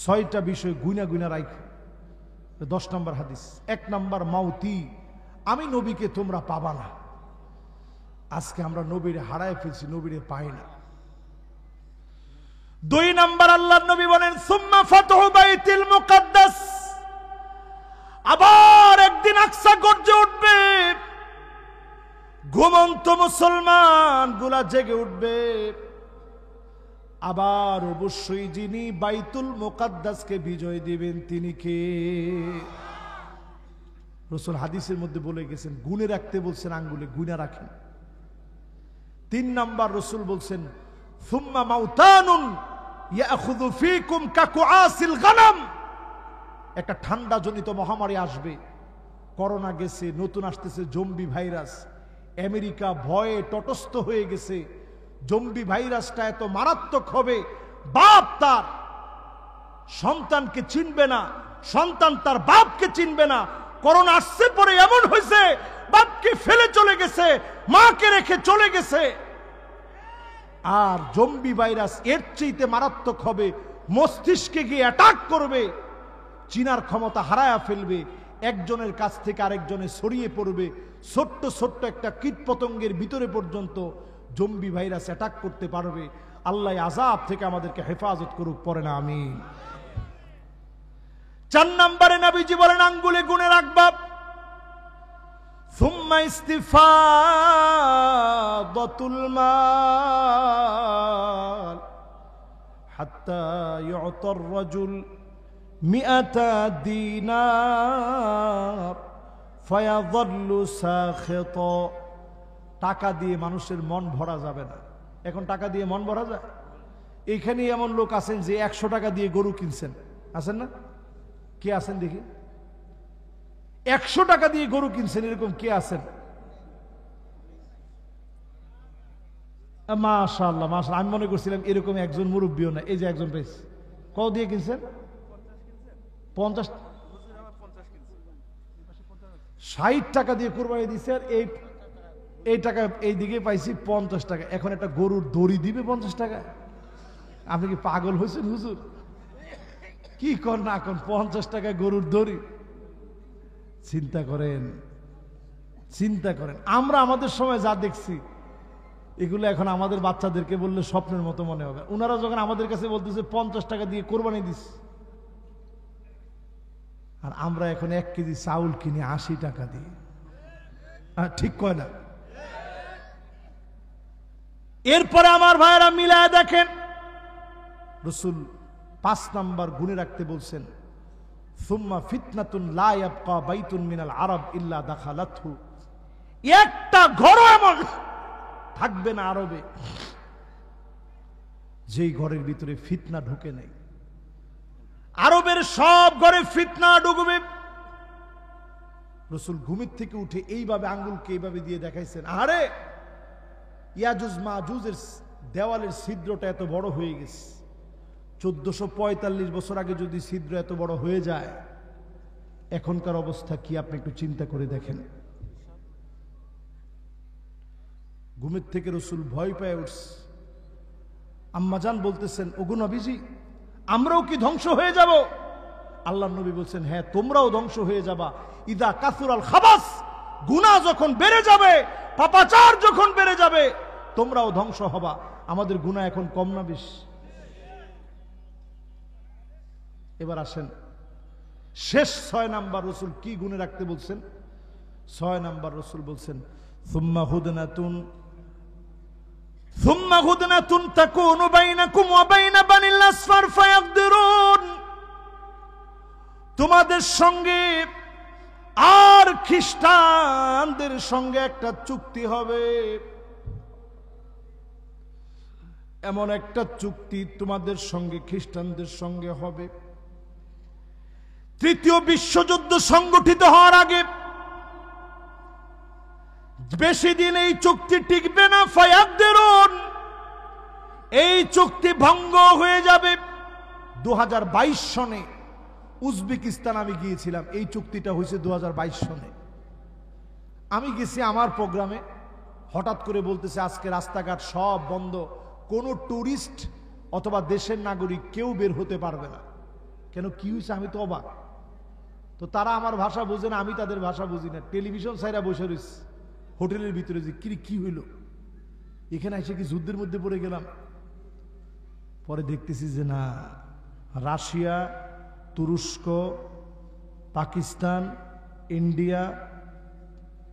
6টা বিষয় গুইনা গুইনা রাখো। 10 নম্বর হাদিস। 1 নম্বর মাউতি, আমি নবীকে তোমরা পাবা না। আজকে আমরা নবীরে হারায় ফেলছি, নবীরে পাই না। 2 নম্বর আল্লাহর নবী বলেন, সুম্মা ফাতহু বাইতুল মুকাদ্দাস, আবার একদিন আকসা গর্জে উঠবে, ঘুমন্ত মুসলমান গুলা জেগে উঠবে। আবার অবশ্যই যিনি বাইতুল মুকাদ্দাসকে বিজয় দিবেন তিনি কে? রাসূল হাদিসের মধ্যে বলে গেছেন, গুনে রাখতে বলছেন, আঙ্গুলে গুনা রাখেন। 3 নাম্বার রাসূল বলছেন, সুম্মা মাউতানুন ইয়াখুযু ফীকুম কাকুআসিল গানাম, একটা ঠান্ডা জনিত মহামারী আসবে। করোনা গেছে, নতুন আসতেছে জম্বি ভাইরাস। আমেরিকা ভয়ে তটস্থ হয়ে গেছে। জম্বি ভাইরাসটা এত মারাত্মক হবে, বাপ তার সন্তানকে চিনবে না, সন্তান তার বাপকে চিনবে না। করোনা আসছে পরে এমন হয়েছে, বাপকে ফেলে চলে গেছে, মাকে রেখে চলে গেছে। আর জম্বি ভাইরাস এর চাইতে মারাত্মক হবে, মস্তিষ্কে গিয়ে অ্যাটাক করবে, চিনার ক্ষমতা হারায়া ফেলবে, একজনের কাছ থেকে আরেকজনে ছড়িয়ে পড়বে। ছোট্ট ছোট্ট একটা কীট পতঙ্গের ভিতরে পর্যন্ত জম্বি ভাইরাস অ্যাটাক করতে পারবে। আল্লাহ আযাব থেকে আমাদেরকে হেফাজত করুক, পড়ে না আমিন। 4 নম্বরে নবীজি বলেন, আঙ্গুলে গুনে রাখবা। সুম্মা ইস্তিফাদাতুল মাল হাত্তা ইউতার রাজুল 100 দিনার ফায়াযাল্লু সাখিতা। টাকা দিয়ে মানুষের মন ভরা যাবে না। এখন টাকা দিয়ে মন ভরা যায়? এইখানে এমন লোক আছেন যে 100 টাকা দিয়ে গরু কিনছেন, আছেন না? কে আছেন দেখি? 100 টাকা দিয়ে গরু কিনছেন, এরকম কে আছেন? মাশাআল্লাহ মাশাআল্লাহ। আমি মনে করছিলাম এরকম একজন মুরব্বীও না। এই যে একজন পেয়েছে। কত দিয়ে কিনছেন? 50। 60 টাকা দিয়ে কোরবানি দিচ্ছে, আর এই টাকা এই দিকে পাইছি 50 টাকা। এখন একটা গরুর দড়ি দিবে 50 টাকা? আপনি কি পাগল হয়েছেন হুজুর? কি কর না এখন 50 টাকা গরুর দড়ি? চিন্তা করেন, চিন্তা করেন। আমরা আমাদের সময় যা দেখছি এগুলো এখন আমাদের বাচ্চাদেরকে বললে স্বপ্নের মতো মনে হবে। ওনারা যখন আমাদের কাছে বলতেছে 50 টাকা দিয়ে কোরবানি দিস, আর আমরা এখন 1 কেজি চাউল কিনি 80 টাকা দিয়ে। ঠিক কয় না? এরপরে আমার ভাইরা মিলায় দেখেন, রাসূল 5 নাম্বার গুণে রাখতে বলছেন, সুম্মা ফিতনাতুন লা ইয়াবকা বাইতুন মিনাল আরব ইল্লা দাখালাতহু। একটা ঘর এমন থাকবে না আরবে যেই ঘরের ভিতরে ফিতনা ঢুকে নাই। আরবের সব ঘরে ফিতনা ঢুকবে। রাসূল ঘুমের থেকে উঠে এইভাবে আঙ্গুলকে এইভাবে দিয়ে দেখাইছেন, আরে ইয়াজুজ মাজুজের দেওয়ালের ছিদ্রটা এত বড় হয়ে গেছে। 1445 বছর আগে যদি ছিদ্র এত বড় হয়ে যায়, এখনকার অবস্থা কি আপনি একটু চিন্তা করে দেখেন। ঘুমের থেকে রাসূল ভয় পেয়ে উঠছে। আম্মাজান বলতেছেন, ওগো নবীজি, আমরাও কি ধ্বংস হয়ে যাব? আল্লাহর নবী বলছেন, হ্যাঁ তোমরাও ধ্বংস হয়ে যাবা। ইদা কাসুরাল খাবাস, গুনাহ যখন বেড়ে যাবে, পাপাচার যখন বেড়ে যাবে, তোমরাও ধ্বংস হবা। আমাদের গুনাহ এখন কম না বেশি? এবার আসেন শেষ 6 নাম্বার রাসূল কি গুণে রাখতে বলছেন? 6 নাম্বার রাসূল বলছেন, সুম্মা হুদনাতুন তাকুনু বাইনাকুম ওয়া বাইনা বানিল আসফার ফায়াকদিরুন। তোমাদের সঙ্গে আর খ্রিস্টানদের সঙ্গে একটা চুক্তি হবে, এমন একটা চুক্তি তোমাদের সঙ্গে খ্রিস্টানদের সঙ্গে হবে। তৃতীয় বিশ্বযুদ্ধ সংগঠিত হওয়ার আগে বেশি দিন এই চুক্তি টিকবে না। ফায়াকদিরুন, এই চুক্তি ভঙ্গ হয়ে যাবে। 2022 সনে উজবেকিস্তান আমি গিয়েছিলাম, এই চুক্তিটা হয়েছে 2022 সনে। আমি গেছি আমার প্রোগ্রামে, হঠাৎ করে বলতেছে আজকে রাস্তাঘাট সব বন্ধ, কোনো টুরিস্ট অথবা দেশের নাগরিক কেউ বের হতে পারবে না। কেন, কি হয়েছে? আমি তো অবাক। তো তারা আমার ভাষা বোঝে না, আমি তাদের ভাষা বুঝি না। টেলিভিশন সাইরা বসে রয়েছে হোটেলের ভিতরে, যে কি হইল এখানে এসে কি যুদ্ধের মধ্যে পড়ে গেলাম? পরে দেখতেছি যে না, রাশিয়া, তুরস্ক, Pakistan, India,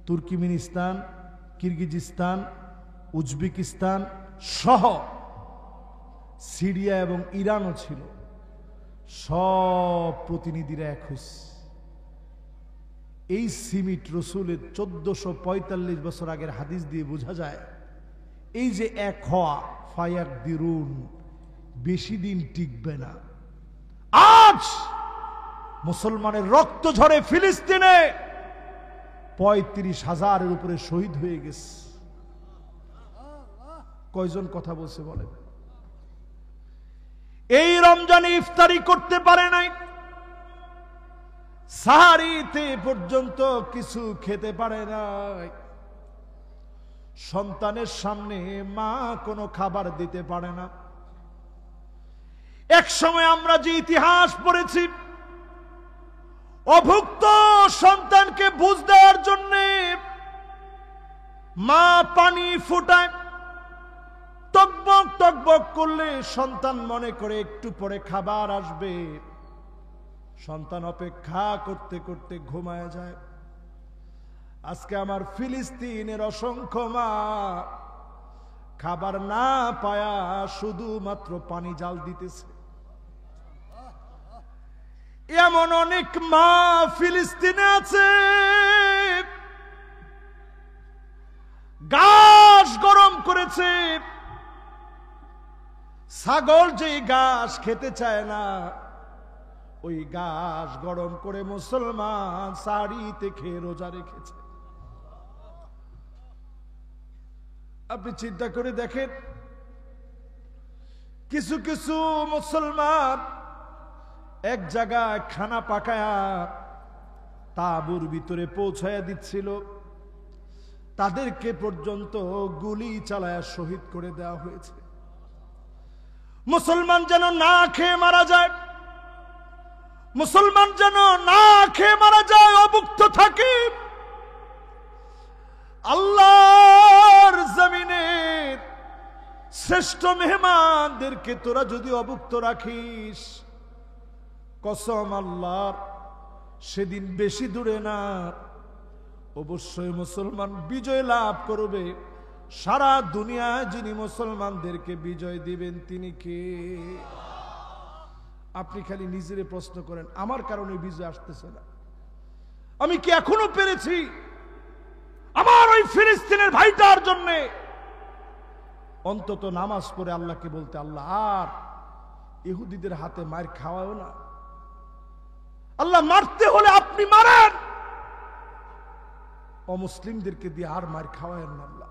Turkmenistan, Kyrgyzstan, Uzbekistan সহ সিরিয়া এবং ইরানও ছিল, সব প্রতিনিধিরা এক হয়েছে। এই সিমিট রসুলের 1445 বছর আগের হাদিস দিয়ে বোঝা যায়, এই যে এক হওয়া, ফায়াকদিরুন, বেশি দিন টিকবে না। আজ মুসলমানের রক্ত ঝরে ফিলিস্তিনে 35,000-এর উপরে শহীদ হয়ে গেছে। কয়জন কথা বলছে বলেন? এই রমজানে ইফতারি করতে পারে নাই, সাহারিতে পর্যন্ত কিছু খেতে পারে নাই, সন্তানের সামনে মা কোনো খাবার দিতে পারে না। এক সময় আমরা যে ইতিহাস পড়েছি, অভুক্ত সন্তানকে বুঝ দেওয়ার জন্য মা পানি ফুটায়, টকবক টকবক করলে সন্তান মনে করে একটু পরে খাবার আসবে, সন্তান অপেক্ষা করতে করতে ঘুমায় যায়। আজকে আমার ফিলিস্তিনের অসংখ্য মা খাবার না পায়া শুধুমাত্র পানি জাল দিতেছে। এমন অনেক মা ফিলিস্তিনে আছে, ঘাস গরম করেছে, ছাগল যে ঘাস খেতে চায় না, ওই ঘাস গরম করে মুসলমান সারিতে খেয়ে রোজা রেখেছে। আপনি চিন্তা করে দেখেন, কিছু কিছু মুসলমান এক জায়গায় খানা পাকায়া তাঁবুর ভিতরে পৌঁছায়া দিচ্ছিল, তাদেরকে পর্যন্ত গুলি চালায়া শহীদ করে দেওয়া হয়েছে। মুসলমান যেন না খেয়ে মারা যায়, মুসলমান যেন না খেয়ে মারা যায়, অভুক্ত থাকে। আল্লাহর জমিনের শ্রেষ্ঠ মেহমানদেরকে তোরা যদি অভুক্ত রাখিস, কসম আল্লাহর, সেদিন বেশি দূরে না, অবশ্যই মুসলমান বিজয় লাভ করবে। সারা দুনিয়ায় যিনি মুসলমানদেরকে বিজয় দিবেন তিনি কে? আপনি খালি নিজেরে প্রশ্ন করেন, আমার কারণে বিজয় আসতেছে না। আমি কি এখনো পেরেছি আমার ওই ফিলিস্তিনের ভাইটার জন্য অন্তত নামাজ পড়ে আল্লাহকে বলতে, আল্লাহ আর ইহুদিদের হাতে মার খাওয়াও না, আল্লাহ মারতে হলে আপনি মারেন, অমুসলিমদেরকে দিয়ে আর মার খাওয়ায়েন না আল্লাহ।